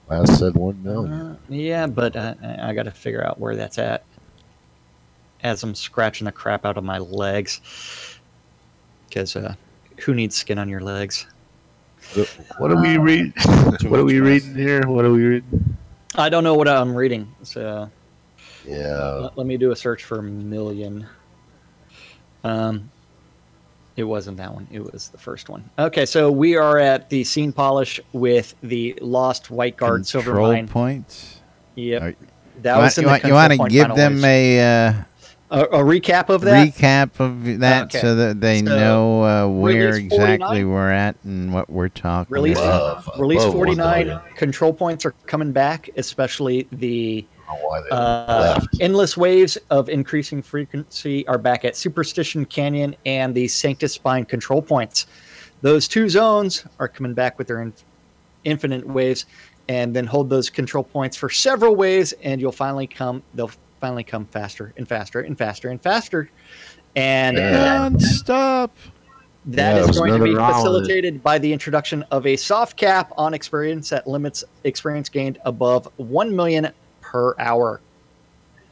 Speaker 3: Last said 1 million.
Speaker 1: Yeah, but I got to figure out where that's at. As I'm scratching the crap out of my legs, because who needs skin on your legs?
Speaker 3: What are we reading? What are we reading here? What are we reading?
Speaker 1: I don't know what I'm reading, so
Speaker 3: Yeah.
Speaker 1: let me do a search for million. It wasn't that one. It was the first one. Okay, so we are at the scene polish with the Lost White Guard Silver
Speaker 2: Control
Speaker 1: Mine.
Speaker 2: points.
Speaker 1: Yep. That was in the
Speaker 2: You want
Speaker 1: control
Speaker 2: to
Speaker 1: point
Speaker 2: give
Speaker 1: final
Speaker 2: them
Speaker 1: waves. A recap of that?
Speaker 2: recap of that
Speaker 1: Okay.
Speaker 2: so that they
Speaker 1: So,
Speaker 2: know where
Speaker 1: release
Speaker 2: exactly
Speaker 1: 49?
Speaker 2: we're at and what we're talking
Speaker 1: Release
Speaker 2: about.
Speaker 1: Release
Speaker 3: Above 1
Speaker 1: 49
Speaker 3: million.
Speaker 1: control points are coming back, especially the
Speaker 3: I don't know why they left.
Speaker 1: endless waves of increasing frequency are back at Superstition Canyon and the Sanctus Spine control points. Those two zones are coming back with their infinite waves, and then hold those control points for several waves, and they'll finally come faster and faster and faster and faster. And
Speaker 2: Non-stop.
Speaker 1: that
Speaker 3: Yeah,
Speaker 1: is
Speaker 3: there's
Speaker 1: going to be
Speaker 3: nothing wrong with it.
Speaker 1: facilitated by the introduction of a soft cap on experience that limits experience gained above 1 million per hour.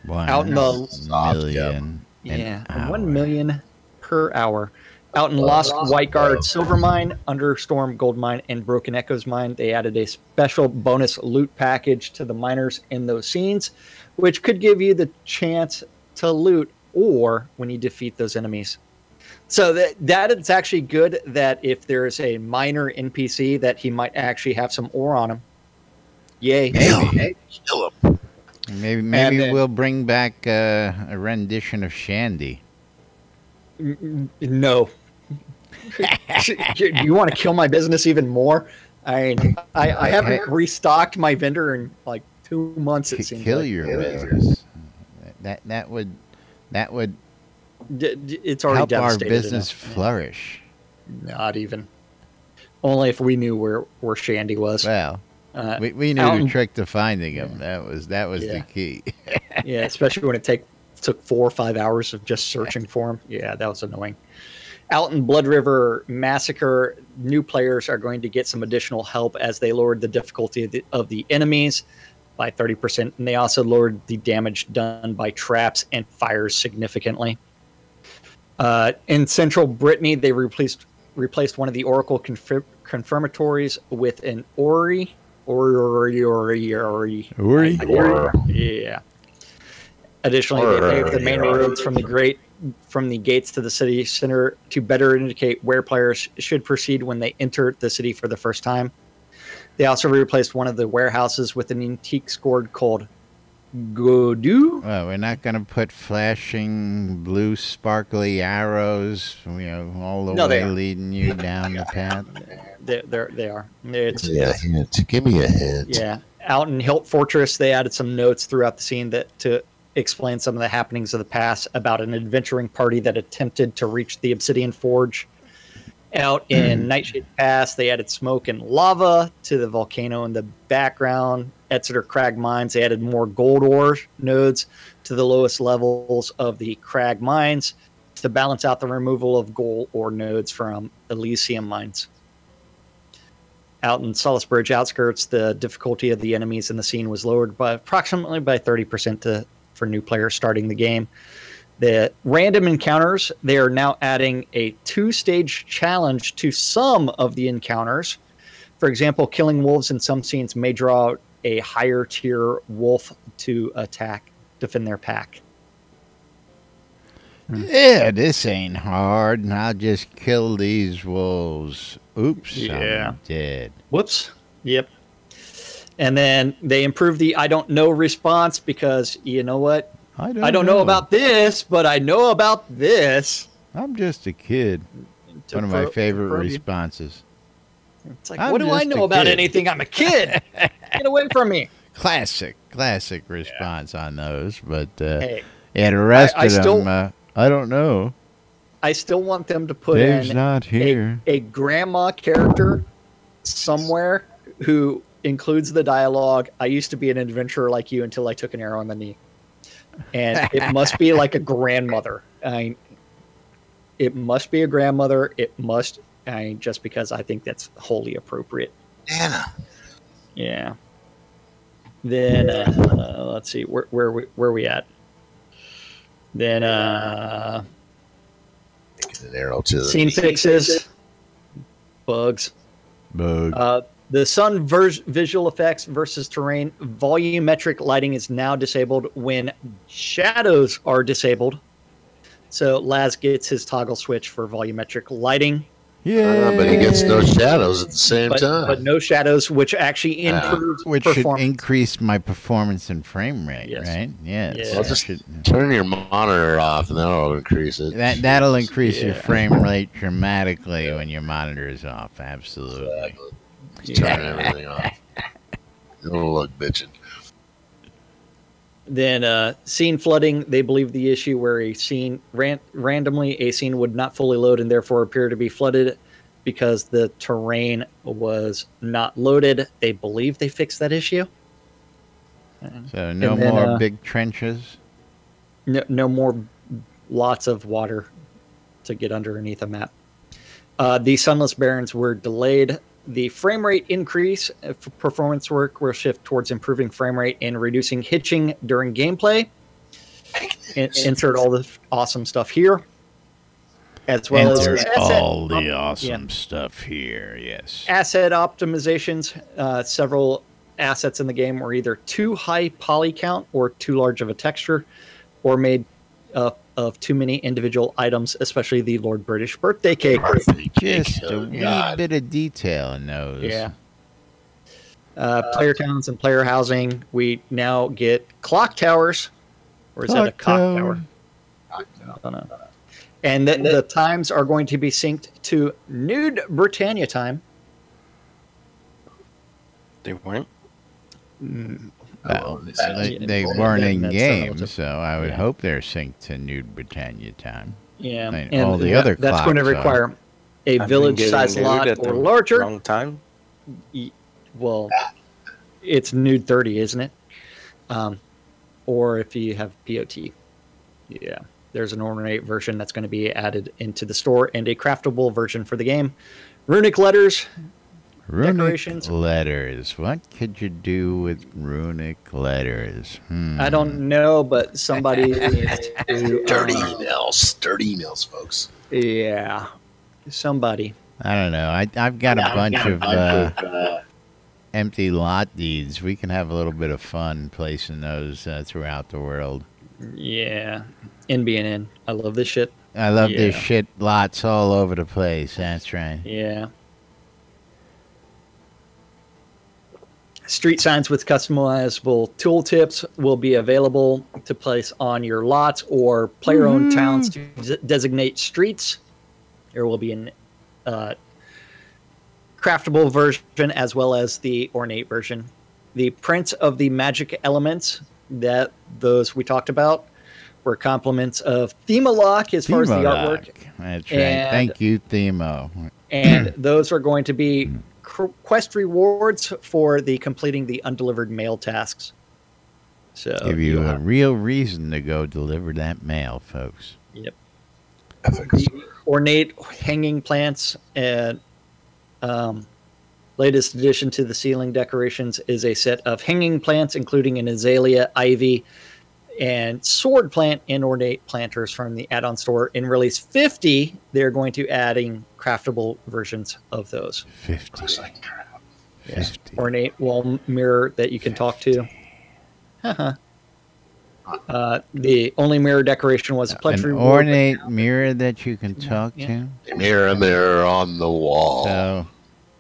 Speaker 2: 1
Speaker 1: Out in the
Speaker 2: million.
Speaker 1: Yeah,
Speaker 2: an
Speaker 1: 1
Speaker 2: hour.
Speaker 1: million per hour. Out in Lost White Guard Silver Mine, Understorm Gold Mine, and Broken Echoes Mine, they added a special bonus loot package to the miners in those scenes, which could give you the chance to loot or when you defeat those enemies. So that it's actually good that if there's a miner NPC that he might actually have some ore on him. Yay.
Speaker 3: Kill him.
Speaker 2: Maybe
Speaker 1: then-
Speaker 2: we'll bring back a rendition of Shandy.
Speaker 1: No. You want to kill my business even more? I haven't restocked my vendor in like 2 months. It seems
Speaker 2: Kill
Speaker 1: like.
Speaker 2: your business. That would
Speaker 1: It's already
Speaker 2: help our
Speaker 1: devastated
Speaker 2: business
Speaker 1: enough.
Speaker 2: flourish.
Speaker 1: Not even. Only if we knew where Shandy was.
Speaker 2: Well,
Speaker 1: Uh,
Speaker 2: we knew
Speaker 1: out
Speaker 2: the
Speaker 1: in-
Speaker 2: trick to finding him. That was
Speaker 1: Yeah.
Speaker 2: the key.
Speaker 1: Yeah, especially when it took 4 or 5 hours of just searching for him. Yeah, that was annoying. Out in Blood River Massacre, new players are going to get some additional help as they lowered the difficulty of the enemies by 30%, and they also lowered the damage done by traps and fires significantly. In Central Brittany, they replaced one of the Oracle confirmatories with an Ori. Yeah. Additionally, they paved the main roads from the gates to the city center to better indicate where players should proceed when they enter the city for the first time. They also replaced one of the warehouses with an antique sword called Godu.
Speaker 2: Well, we're not going to put flashing blue sparkly arrows, all the
Speaker 1: No, they
Speaker 2: way
Speaker 1: are.
Speaker 2: leading you down the path.
Speaker 1: They are. It's
Speaker 3: Yeah, give me a hint.
Speaker 1: Yeah. Out in Hilt Fortress, they added some notes throughout the scene to explain some of the happenings of the past about an adventuring party that attempted to reach the Obsidian Forge. Out in Nightshade Pass, they added smoke and lava to the volcano in the background. Exeter Crag Mines, they added more gold ore nodes to the lowest levels of the crag mines to balance out the removal of gold ore nodes from Elysium mines. Out in Solace Bridge outskirts, the difficulty of the enemies in the scene was lowered by approximately 30% for new players starting the game. The random encounters, they are now adding a 2-stage challenge to some of the encounters. For example, killing wolves in some scenes may draw out a higher tier wolf to defend their pack.
Speaker 2: Yeah, this ain't hard. I'll just kill these wolves. Oops,
Speaker 1: Yeah.
Speaker 2: I'm dead.
Speaker 1: Whoops. Yep. And then they improved the I don't know response because you know what?
Speaker 2: I
Speaker 1: don't know about this, but I know about this.
Speaker 2: I'm just a kid. One of my favorite responses.
Speaker 1: It's like, what do I know about anything? I'm a kid. Get away from me.
Speaker 2: Classic response on those. But
Speaker 1: hey,
Speaker 2: yeah, the rest of them, I don't know.
Speaker 1: I still want them to put
Speaker 2: Dave's not here.
Speaker 1: A grandma character somewhere who includes the dialogue, I used to be an adventurer like you until I took an arrow in the knee. And it must be like a grandmother. It must be a grandmother. It must, just because I think that's wholly appropriate.
Speaker 3: Anna.
Speaker 1: Yeah. Then let's see, where we at? Then
Speaker 3: an arrow to the
Speaker 1: scene fixes, bugs. The sun visual effects versus terrain. Volumetric lighting is now disabled when shadows are disabled. So Laz gets his toggle switch for volumetric lighting.
Speaker 2: Yeah,
Speaker 3: but he gets no shadows at the same time.
Speaker 1: But no shadows, which actually improves
Speaker 2: which should increase my performance and frame rate, right? Yes.
Speaker 1: Yeah.
Speaker 3: Well, just turn your monitor off, and that'll increase it.
Speaker 2: That'll increase your frame rate dramatically when your monitor is off. Absolutely.
Speaker 3: Exactly. Just turn everything off. It'll look bitching.
Speaker 1: Then scene flooding, they believe the issue where a scene randomly a scene would not fully load and therefore appear to be flooded because the terrain was not loaded. They believe they fixed that issue.
Speaker 2: So no more big trenches?
Speaker 1: No more lots of water to get underneath a map. The Sunless Barrens were delayed. The frame rate increase for performance work will shift towards improving frame rate and reducing hitching during gameplay. Insert all the awesome stuff here. As well as
Speaker 2: all the awesome stuff here, yes.
Speaker 1: Asset optimizations. Several assets in the game were either too high poly count or too large of a texture, or made of too many individual items, especially the Lord British birthday cake.
Speaker 2: Just a wee bit of detail in those.
Speaker 1: Yeah. Player towns and player housing. We now get clock towers. Or is that a cock tower? I don't know. And the times are going to be synced to Nude Britannia time.
Speaker 6: They weren't?
Speaker 2: Well, they weren't in game, so I would hope they're synced to Nude Britannia time.
Speaker 1: Yeah,
Speaker 2: and all the other
Speaker 1: that's going to require a village-sized lot or larger.
Speaker 6: Wrong time?
Speaker 1: Well, it's Nude 30, isn't it? Or if you have POT. Yeah, there's an ornate version that's going to be added into the store and a craftable version for the game. Runic letters. Decorations.
Speaker 2: Letters. What could you do with runic letters?
Speaker 1: I don't know, but somebody needs to...
Speaker 3: Dirty emails, folks.
Speaker 1: Yeah. Somebody.
Speaker 2: I don't know. I've got a bunch of empty lot deeds. We can have a little bit of fun placing those throughout the world.
Speaker 1: Yeah. NBNN. I love this shit.
Speaker 2: I love this shit. Lots all over the place. That's right.
Speaker 1: Yeah. Street signs with customizable tooltips will be available to place on your lots or player-owned towns to designate streets. There will be an craftable version as well as the ornate version. The prints of the magic elements, those we talked about, were compliments of Themalock as far as the artwork.
Speaker 2: That's right. Thank you, Themo.
Speaker 1: And those are going to be quest rewards for the completing the undelivered mail tasks. So
Speaker 2: give you a real reason to go deliver that mail, folks.
Speaker 1: Yep. The ornate hanging plants and latest addition to the ceiling decorations is a set of hanging plants, including an azalea, ivy, and sword plant and ornate planters from the add-on store. In release 50, they're going to adding craftable versions of those.
Speaker 2: 50.
Speaker 1: Yeah. Ornate wall mirror that you can talk to. The only mirror decoration was a pledge
Speaker 2: an
Speaker 1: reward.
Speaker 2: Ornate mirror that you can talk to.
Speaker 3: Mirror on the wall.
Speaker 2: So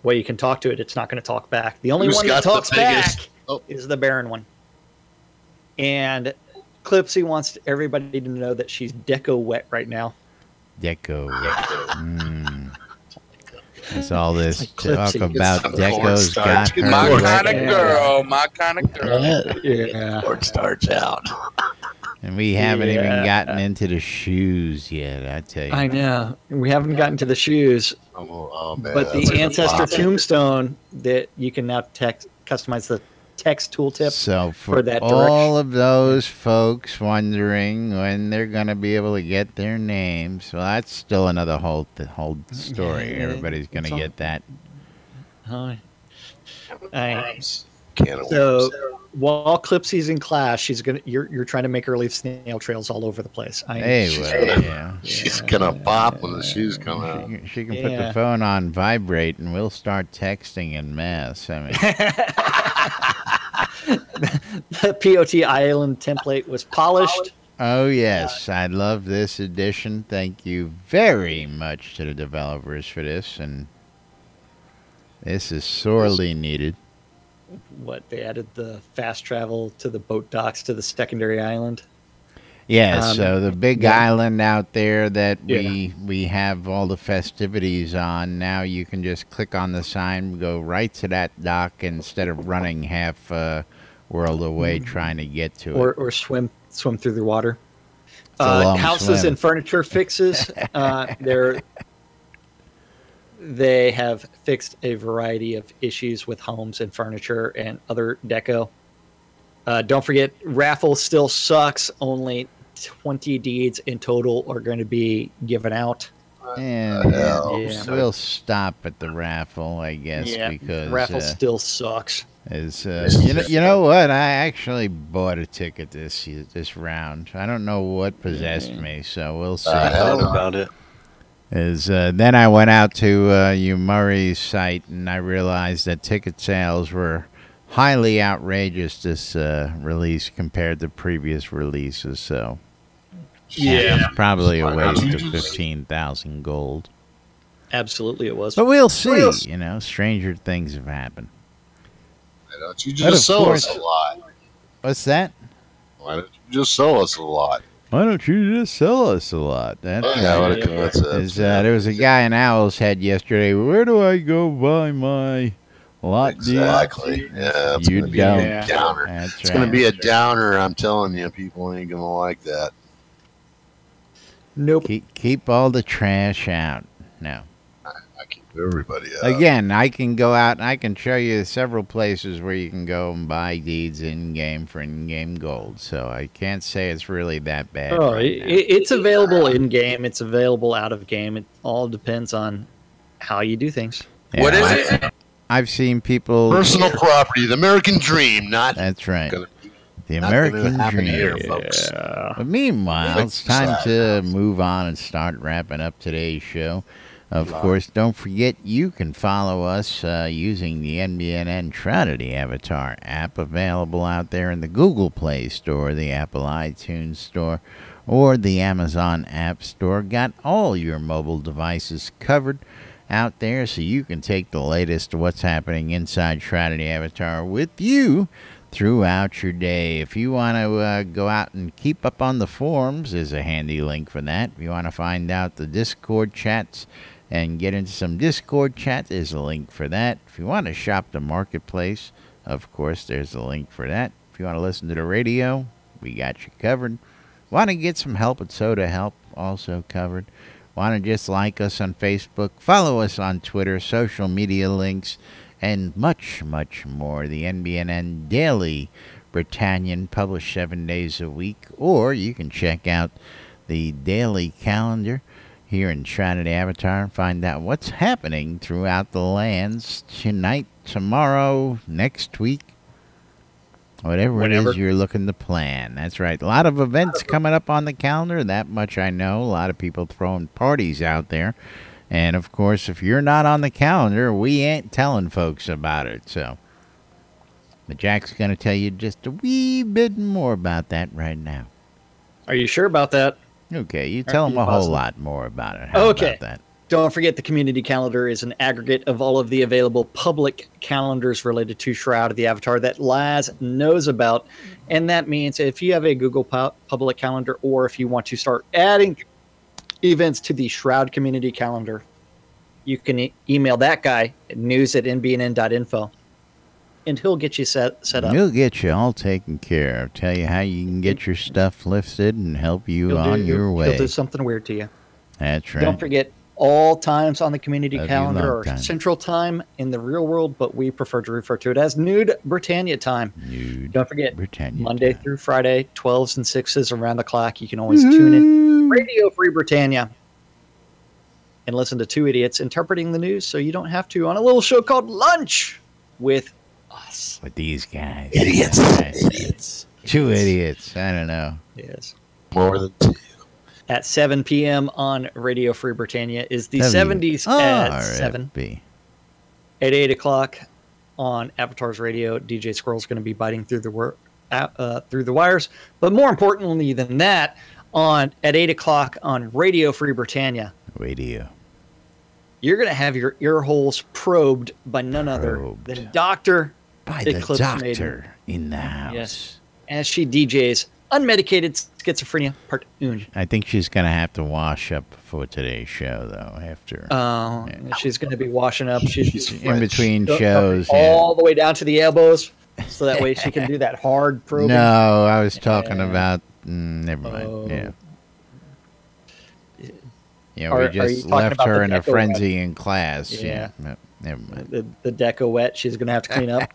Speaker 1: way you can talk to it, it's not going to talk back. The only
Speaker 3: Who's
Speaker 1: one that
Speaker 3: got the
Speaker 1: talks back
Speaker 3: biggest- Oh.
Speaker 1: is the Baron one. And Clipsy wants everybody to know that she's deco wet right now.
Speaker 2: Deco. That's all this
Speaker 1: like
Speaker 2: talk
Speaker 1: Clipsy.
Speaker 2: about.
Speaker 3: Some
Speaker 2: Deco's
Speaker 3: cornstarch.
Speaker 2: got her.
Speaker 5: My
Speaker 3: Corn
Speaker 5: kind of
Speaker 1: Yeah.
Speaker 5: girl. My kind of girl.
Speaker 1: Yeah.
Speaker 3: Corn starch out.
Speaker 2: And we haven't even
Speaker 1: Yeah.
Speaker 2: gotten into the shoes yet, I tell you.
Speaker 1: I know. We haven't gotten to the shoes,
Speaker 3: Oh, man.
Speaker 1: but
Speaker 3: that's
Speaker 1: the
Speaker 3: a
Speaker 1: Ancestor
Speaker 3: lot.
Speaker 1: Tombstone that you can now customize the text tooltip.
Speaker 2: So
Speaker 1: for
Speaker 2: for
Speaker 1: that
Speaker 2: all of those folks wondering when they're going to be able to get their names, well, that's still another whole story.
Speaker 1: Yeah,
Speaker 2: Everybody's going to
Speaker 1: it's all-
Speaker 2: get that.
Speaker 1: Can
Speaker 3: Can of
Speaker 1: So
Speaker 3: worms.
Speaker 1: while Clipsy's in class, you're trying to make her leave snail trails all over the place.
Speaker 2: Hey, well, yeah.
Speaker 3: She's gonna pop when the shoes come out.
Speaker 2: She can put
Speaker 1: Yeah.
Speaker 2: the phone on vibrate, and we'll start texting en masse. I mean,
Speaker 1: The POT Island template was polished.
Speaker 2: oh yes, I love this edition. Thank you very much to the developers for this, and this is sorely needed.
Speaker 1: What, they added the fast travel to the boat docks to the secondary island.
Speaker 2: Yeah, so the big
Speaker 1: yeah.
Speaker 2: island out there that
Speaker 1: Yeah.
Speaker 2: we have all the festivities on, now you can just click on the sign, go right to that dock instead of running half world away trying to get to it.
Speaker 1: Or swim through the water.
Speaker 2: It's a long
Speaker 1: Houses
Speaker 2: swim.
Speaker 1: and furniture fixes. They have fixed a variety of issues with homes and furniture and other deco. Don't forget, raffle still sucks. Only 20 deeds in total are going to be given out.
Speaker 2: And
Speaker 1: Yeah.
Speaker 2: we'll stop at the raffle, I guess, because
Speaker 1: raffle still sucks.
Speaker 2: you know what? I actually bought a ticket this round. I don't know what possessed me, so we'll see.
Speaker 6: I thought about it.
Speaker 2: Then I went out to Murray's site and I realized that ticket sales were highly outrageous this release compared to previous releases. So it's probably a waste of 15,000 gold.
Speaker 1: Absolutely, it was.
Speaker 2: But we'll see. You know, stranger things have happened.
Speaker 3: Why don't you
Speaker 2: But of
Speaker 3: just sell us
Speaker 2: course-
Speaker 3: a lot?
Speaker 2: What's that?
Speaker 3: Why don't you just sell us a lot?
Speaker 2: Why don't you just sell us a lot? That's
Speaker 3: Yeah, what a coincidence.
Speaker 2: There was a guy in Owl's Head yesterday. Where do I go buy my lot deal?
Speaker 3: Exactly. Yeah, it's
Speaker 2: You
Speaker 3: gonna be a
Speaker 2: don't.
Speaker 3: downer.
Speaker 2: That's
Speaker 3: It's gonna
Speaker 2: right.
Speaker 3: be a downer. I'm telling you, people ain't gonna like that.
Speaker 1: Nope.
Speaker 2: Keep all the trash out. No.
Speaker 3: I keep everybody out.
Speaker 2: Again, I can go out and I can show you several places where you can go and buy deeds in-game for in-game gold. So I can't say it's really that bad.
Speaker 1: Oh,
Speaker 2: right now.
Speaker 1: it's available in game. It's available out of game. It all depends on how you do things.
Speaker 2: Yeah,
Speaker 5: What is it?
Speaker 2: I've seen people.
Speaker 3: Personal property, the American dream, not
Speaker 2: That's right.
Speaker 3: gonna,
Speaker 2: The
Speaker 3: not gonna
Speaker 2: American
Speaker 3: happen
Speaker 2: dream.
Speaker 3: here, folks.
Speaker 2: But meanwhile,
Speaker 3: Fix
Speaker 2: it's time
Speaker 3: that.
Speaker 2: to move on and start wrapping up today's show. Of course, don't forget you can follow us using the NBNN Shroud Avatar app, available out there in the Google Play Store, the Apple iTunes Store, or the Amazon App Store. Got all your mobile devices covered out there, so you can take the latest of what's happening inside Shroud Avatar with you throughout your day. If you want to go out and keep up on the forums, there's a handy link for that. If you want to find out the Discord chats and get into some Discord chat, there's a link for that. If you want to shop the marketplace, of course, there's a link for that. If you want to listen to the radio, we got you covered. Want to get some help at Soda Help, also covered. Want to just like us on Facebook, follow us on Twitter, social media links, and much, much more. The NBNN Daily Britannian, published 7 days a week, or you can check out the daily calendar here in Shroud Avatar and find out what's happening throughout the lands tonight, tomorrow, next week, whatever it is you're looking to plan. That's right. A lot of events coming up on the calendar, that much I know. A lot of people throwing parties out there. And, of course, if you're not on the calendar, we ain't telling folks about it. So, but Jack's going to tell you just a wee bit more about that right now.
Speaker 1: Are you sure about that?
Speaker 2: Okay, you tell
Speaker 1: Are
Speaker 2: him
Speaker 1: you
Speaker 2: a whole
Speaker 1: positive?
Speaker 2: lot more about it. How
Speaker 1: Okay.
Speaker 2: about that?
Speaker 1: Don't forget the community calendar is an aggregate of all of the available public calendars related to Shroud of the Avatar that Laz knows about. And that means if you have a Google public calendar, or if you want to start adding events to the Shroud community calendar, you can email that guy at news@nbnn.info, and he'll get you set up.
Speaker 2: He'll get you all taken care of. Tell you how you can get your stuff lifted and help you on your way.
Speaker 1: He'll do something weird to you.
Speaker 2: That's right.
Speaker 1: Don't forget, all times on the community calendar are Central Time in the real world, but we prefer to refer to it as Nude Britannia Time. Don't forget,
Speaker 2: Britannia
Speaker 1: Monday
Speaker 2: time.
Speaker 1: through Friday, 12s and 6s around the clock. You can always tune in Radio Free Britannia and listen to two idiots interpreting the news so you don't have to, on a little show called Lunch with us.
Speaker 2: With these guys.
Speaker 3: Idiots.
Speaker 2: Right.
Speaker 3: Idiots.
Speaker 2: Two idiots. I don't know.
Speaker 1: Yes.
Speaker 3: More than two.
Speaker 1: At 7 p.m. on Radio Free Britannia is the 70s at 7. At 8 o'clock on Avatar's Radio, DJ Squirrel's going to be biting through the wires. But more importantly than that, at 8 o'clock on Radio Free Britannia, you're going to have your ear holes probed by none other than Dr.
Speaker 2: By
Speaker 1: Eclipse
Speaker 2: the doctor
Speaker 1: Maiden
Speaker 2: in the house.
Speaker 1: Yes. As she DJs Unmedicated Schizophrenia Part 1.
Speaker 2: I think she's going to have to wash up for today's show, though, after.
Speaker 1: She's going to be washing up. She's
Speaker 2: in between shows.
Speaker 1: All the way down to the elbows, so that way she can do that hard probing.
Speaker 2: No, I was talking about... never mind, yeah. Yeah, we just left her in a frenzy in class. Yeah. No, never mind.
Speaker 1: The deco wet, she's going to have to clean up.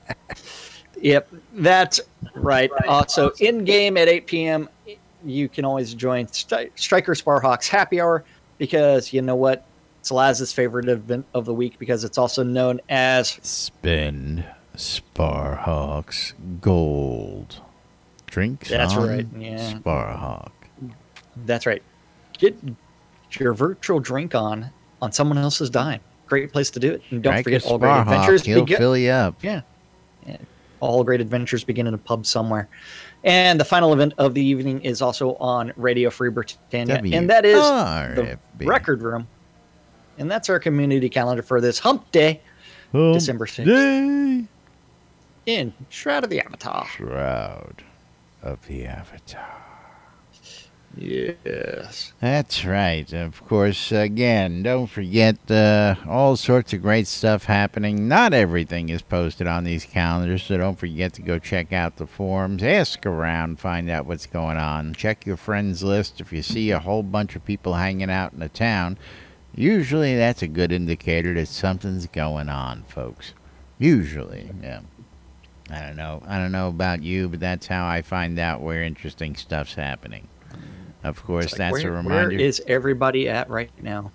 Speaker 1: Yep, that's right. Also, in-game at 8 p.m., you can always join Striker Sparhawks Happy Hour, because you know what? It's Laz's favorite event of the week, because it's also known as
Speaker 2: Spend Sparhawks Gold. Drinks
Speaker 1: That's
Speaker 2: on
Speaker 1: right, yeah.
Speaker 2: Sparhawk.
Speaker 1: That's right. Get your virtual drink on someone else's dime. Great place to do it. And don't forget, all great adventures.
Speaker 2: He'll fill you up.
Speaker 1: Yeah. All great adventures begin in a pub somewhere. And the final event of the evening is also on Radio Free Britannia, and that is the Record Room. And that's our community calendar for this Hump Day, December 6th. In Shroud of the Avatar.
Speaker 2: Shroud of the Avatar.
Speaker 1: Yes.
Speaker 2: That's right. Of course, again, don't forget all sorts of great stuff happening. Not everything is posted on these calendars, so don't forget to go check out the forums. Ask around, find out what's going on. Check your friends list. If you see a whole bunch of people hanging out in the town, usually that's a good indicator that something's going on, folks. Usually, yeah. I don't know about you, but that's how I find out where interesting stuff's happening. Of course, like, that's a reminder.
Speaker 1: Where is everybody at right now?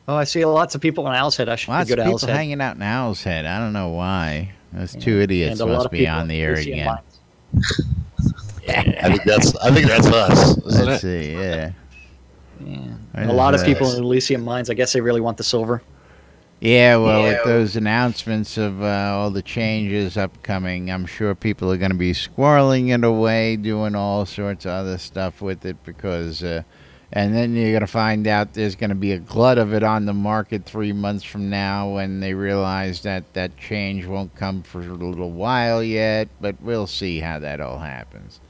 Speaker 1: Oh, I see lots of people in Owl's Head. I should go to Owl's Head.
Speaker 2: Lots of people hanging out in Owl's Head. I don't know why. Those two idiots must be on the air again.
Speaker 3: I think that's us.
Speaker 2: Let's see, yeah.
Speaker 1: A lot of people in Elysium Mines, I guess they really want the silver.
Speaker 2: Yeah, well, with those announcements of all the changes upcoming, I'm sure people are going to be squirreling it away, doing all sorts of other stuff with it, because, and then you're going to find out there's going to be a glut of it on the market 3 months from now when they realize that that change won't come for a little while yet, but we'll see how that all happens.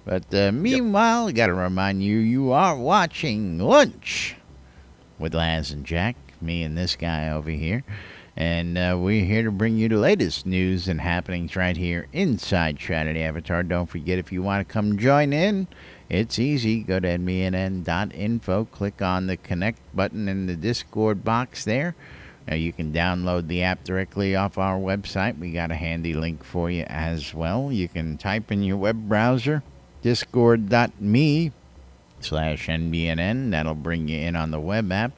Speaker 2: But meanwhile, I got to remind you, you are watching Lunch with Laz and Jack. Me and this guy over here, and we're here to bring you the latest news and happenings right here inside Shroud of the Avatar. Don't forget, if you want to come join in, it's easy. Go to NBNN.info, click on the connect button in the Discord box there. You can download the app directly off our website. We got a handy link for you as well. You can type in your web browser discord.me/NBNN. That'll bring you in on the web app.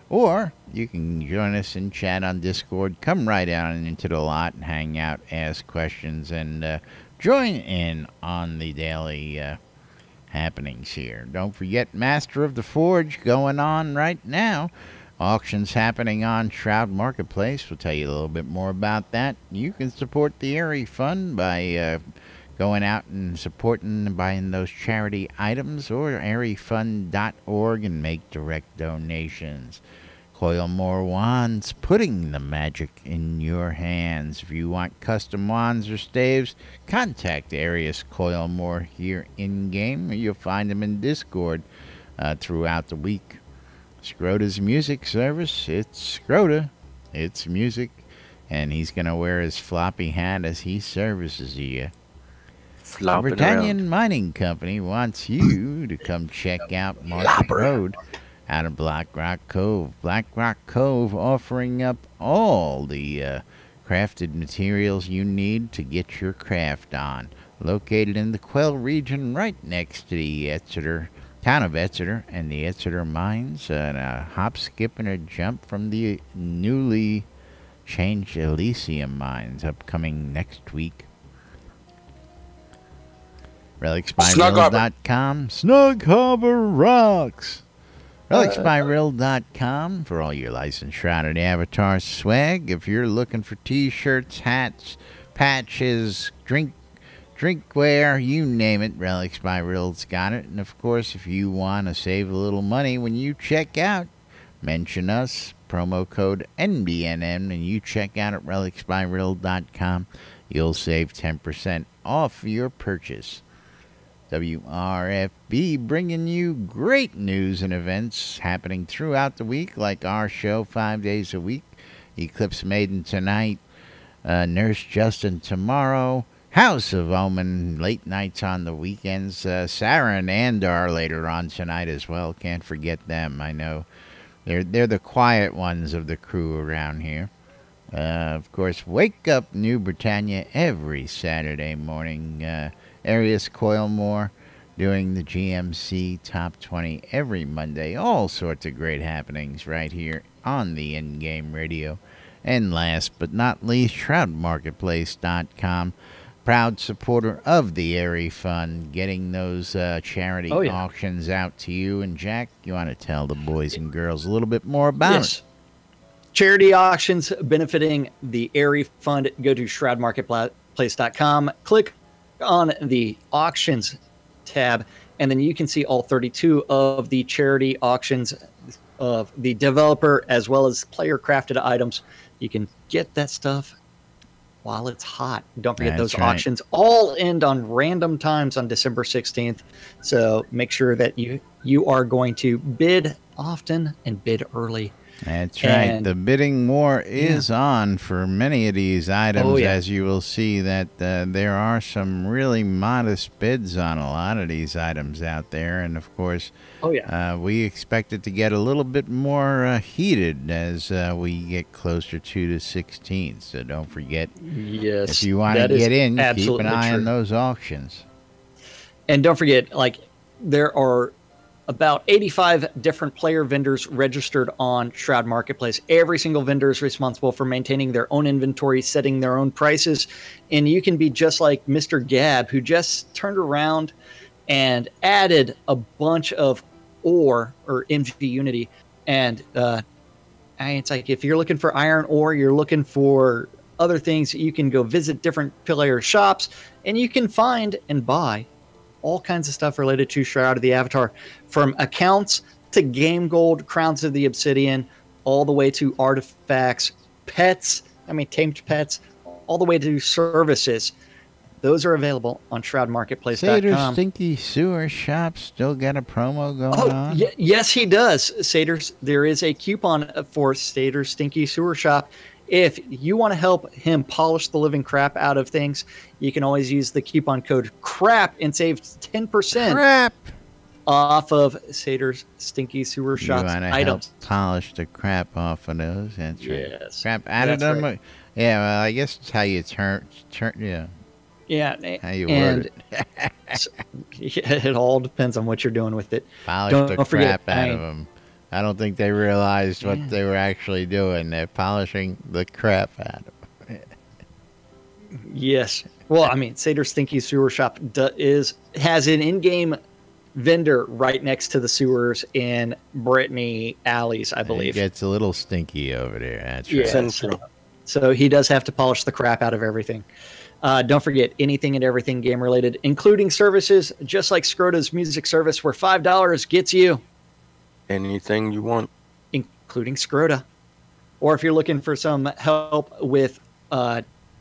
Speaker 2: Or you can join us in chat on Discord. Come right down into the lot and hang out, ask questions, and join in on the daily happenings here. Don't forget Master of the Forge going on right now. Auctions happening on Shroud Marketplace. We'll tell you a little bit more about that. You can support the Airy Fund by going out and supporting and buying those charity items, or airyfund.org, and make direct donations. Coil More Wands, putting the magic in your hands. If you want custom wands or staves, contact Arius Coil More here in-game. You'll find them in Discord throughout the week. Scrota's music service, it's Scrota, it's music, and he's going to wear his floppy hat as he services you.
Speaker 6: Flopping
Speaker 2: Britannian
Speaker 6: around.
Speaker 2: Mining Company wants you to come check out Market Road out of Black Rock Cove. Black Rock Cove offering up all the crafted materials you need to get your craft on. Located in the Quell region right next to the town of Exeter and the Exeter mines. And a hop, skip, and a jump from the newly changed Elysium mines upcoming next week. RelicsByRill.com. Snug Harbor rocks. RelicsByRill.com for all your licensed Shrouded Avatar swag. If you're looking for t-shirts, hats, patches, drinkware, you name it, Relics by Rill's got it. And of course, if you want to save a little money when you check out, mention us, promo code NBNN, and you check out at RelicsByRill.com. You'll save 10% off your purchase. WRFB bringing you great news and events happening throughout the week, like our show 5 days a week. Eclipse Maiden tonight, Nurse Justin tomorrow, House of Omen late nights on the weekends, Sarah and Andar later on tonight as well. Can't forget them. I know they're the quiet ones of the crew around here. Of course, Wake Up New Britannia every Saturday morning. Arius Coilmore doing the GMC Top 20 every Monday. All sorts of great happenings right here on the in-game radio. And last but not least, ShroudMarketplace.com. Proud supporter of the Airy Fund, getting those charity auctions out to you. And Jack, you want to tell the boys and girls a little bit more about it?
Speaker 1: Charity auctions benefiting the Airy Fund. Go to ShroudMarketplace.com. Click on the auctions tab, and then you can see all 32 of the charity auctions of the developer as well as player crafted items. You can get that stuff while it's hot. Don't forget those auctions all end on random times on December 16th. So make sure that you are going to bid often and bid early.
Speaker 2: That's right. The bidding war is on for many of these items, as you will see that there are some really modest bids on a lot of these items out there. And, of course, we expect it to get a little bit more heated as we get closer to the 16th. So don't forget, if you want to get in, keep an eye on those auctions.
Speaker 1: And don't forget, there are about 85 different player vendors registered on Shroud Marketplace. Every single vendor is responsible for maintaining their own inventory, setting their own prices. And you can be just like Mr. Gab, who just turned around and added a bunch of ore or MG Unity. And it's like, if you're looking for iron ore, you're looking for other things, you can go visit different player shops and you can find and buy all kinds of stuff related to Shroud of the Avatar, from accounts to game gold, crowns of the obsidian, all the way to artifacts, pets, tamed pets, all the way to services. Those are available on ShroudMarketplace.com.
Speaker 2: Satyr Stinky Sewer Shop still got a promo going on?
Speaker 1: Yes, he does. Satyrs, there is a coupon for Satyr Stinky Sewer Shop. If you want to help him polish the living crap out of things, you can always use the coupon code CRAP and save 10% off of Satyrs Stinky Sewer Shop's items.
Speaker 2: Help polish the crap off of those. That's right.
Speaker 1: Yes.
Speaker 2: Crap out of them. Right. Yeah, well, I guess it's how you turn.
Speaker 1: Yeah.
Speaker 2: How you word it.
Speaker 1: It all depends on what you're doing with it.
Speaker 2: Polish the crap out of them. I don't think they realized what they were actually doing. They're polishing the crap out of them.
Speaker 1: Yes. Well, Satyr Stinky Sewer Shop has an in-game vendor right next to the sewers in Brittany Alleys, I believe.
Speaker 2: It gets a little stinky over there. That's right.
Speaker 1: So he does have to polish the crap out of everything. Don't forget, anything and everything game-related, including services, just like Scrota's music service, where $5 gets you
Speaker 6: anything you want,
Speaker 1: including scrota. Or if you're looking for some help with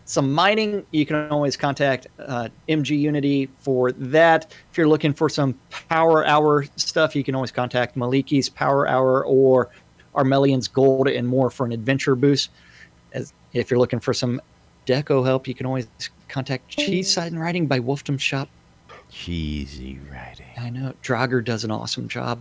Speaker 1: some mining, you can always contact MG Unity for that. If you're looking for some Power Hour stuff, you can always contact Maliki's Power Hour or Armelian's Gold and more for an adventure boost. If you're looking for some deco help, you can always contact Cheese Side and Writing by Wolfdom Shop.
Speaker 2: Cheesy writing.
Speaker 1: I know. Drager does an awesome job.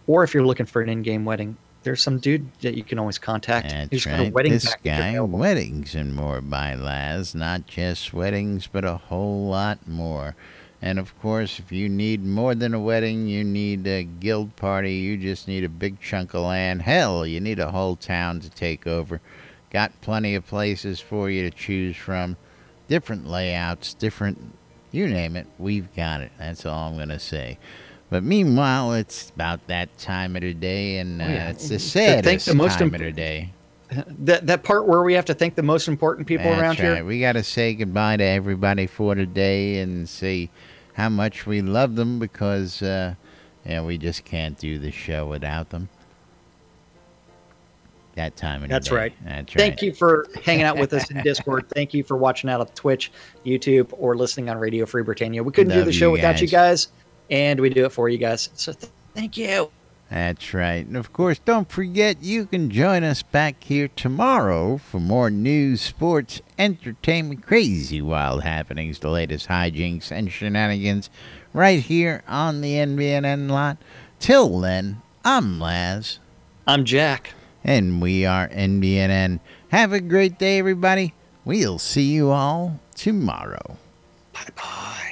Speaker 1: Or if you're looking for an in-game wedding, there's some dude that you can always contact.
Speaker 2: That's right. This guy, weddings and more by Laz. Not just weddings, but a whole lot more. And of course, if you need more than a wedding, you need a guild party, you just need a big chunk of land. Hell, you need a whole town to take over. Got plenty of places for you to choose from. Different layouts, different, you name it, we've got it. That's all I'm going to say. But meanwhile, it's about that time of the day, and it's the saddest time of the day.
Speaker 1: That part where we have to thank the most important people around here.
Speaker 2: We got to say goodbye to everybody for today and say how much we love them because we just can't do the show without them. That time of the day.
Speaker 1: That's right.
Speaker 2: That's right.
Speaker 1: Thank you for hanging out with us in Discord. Thank you for watching out on Twitch, YouTube, or listening on Radio Free Britannia. We couldn't do the show without you guys. And we do it for you guys. So thank you.
Speaker 2: That's right. And of course, don't forget you can join us back here tomorrow for more news, sports, entertainment, crazy wild happenings, the latest hijinks and shenanigans right here on the NBNN lot. Till then, I'm Laz.
Speaker 1: I'm Jack.
Speaker 2: And we are NBNN. Have a great day, everybody. We'll see you all tomorrow.
Speaker 1: Bye-bye.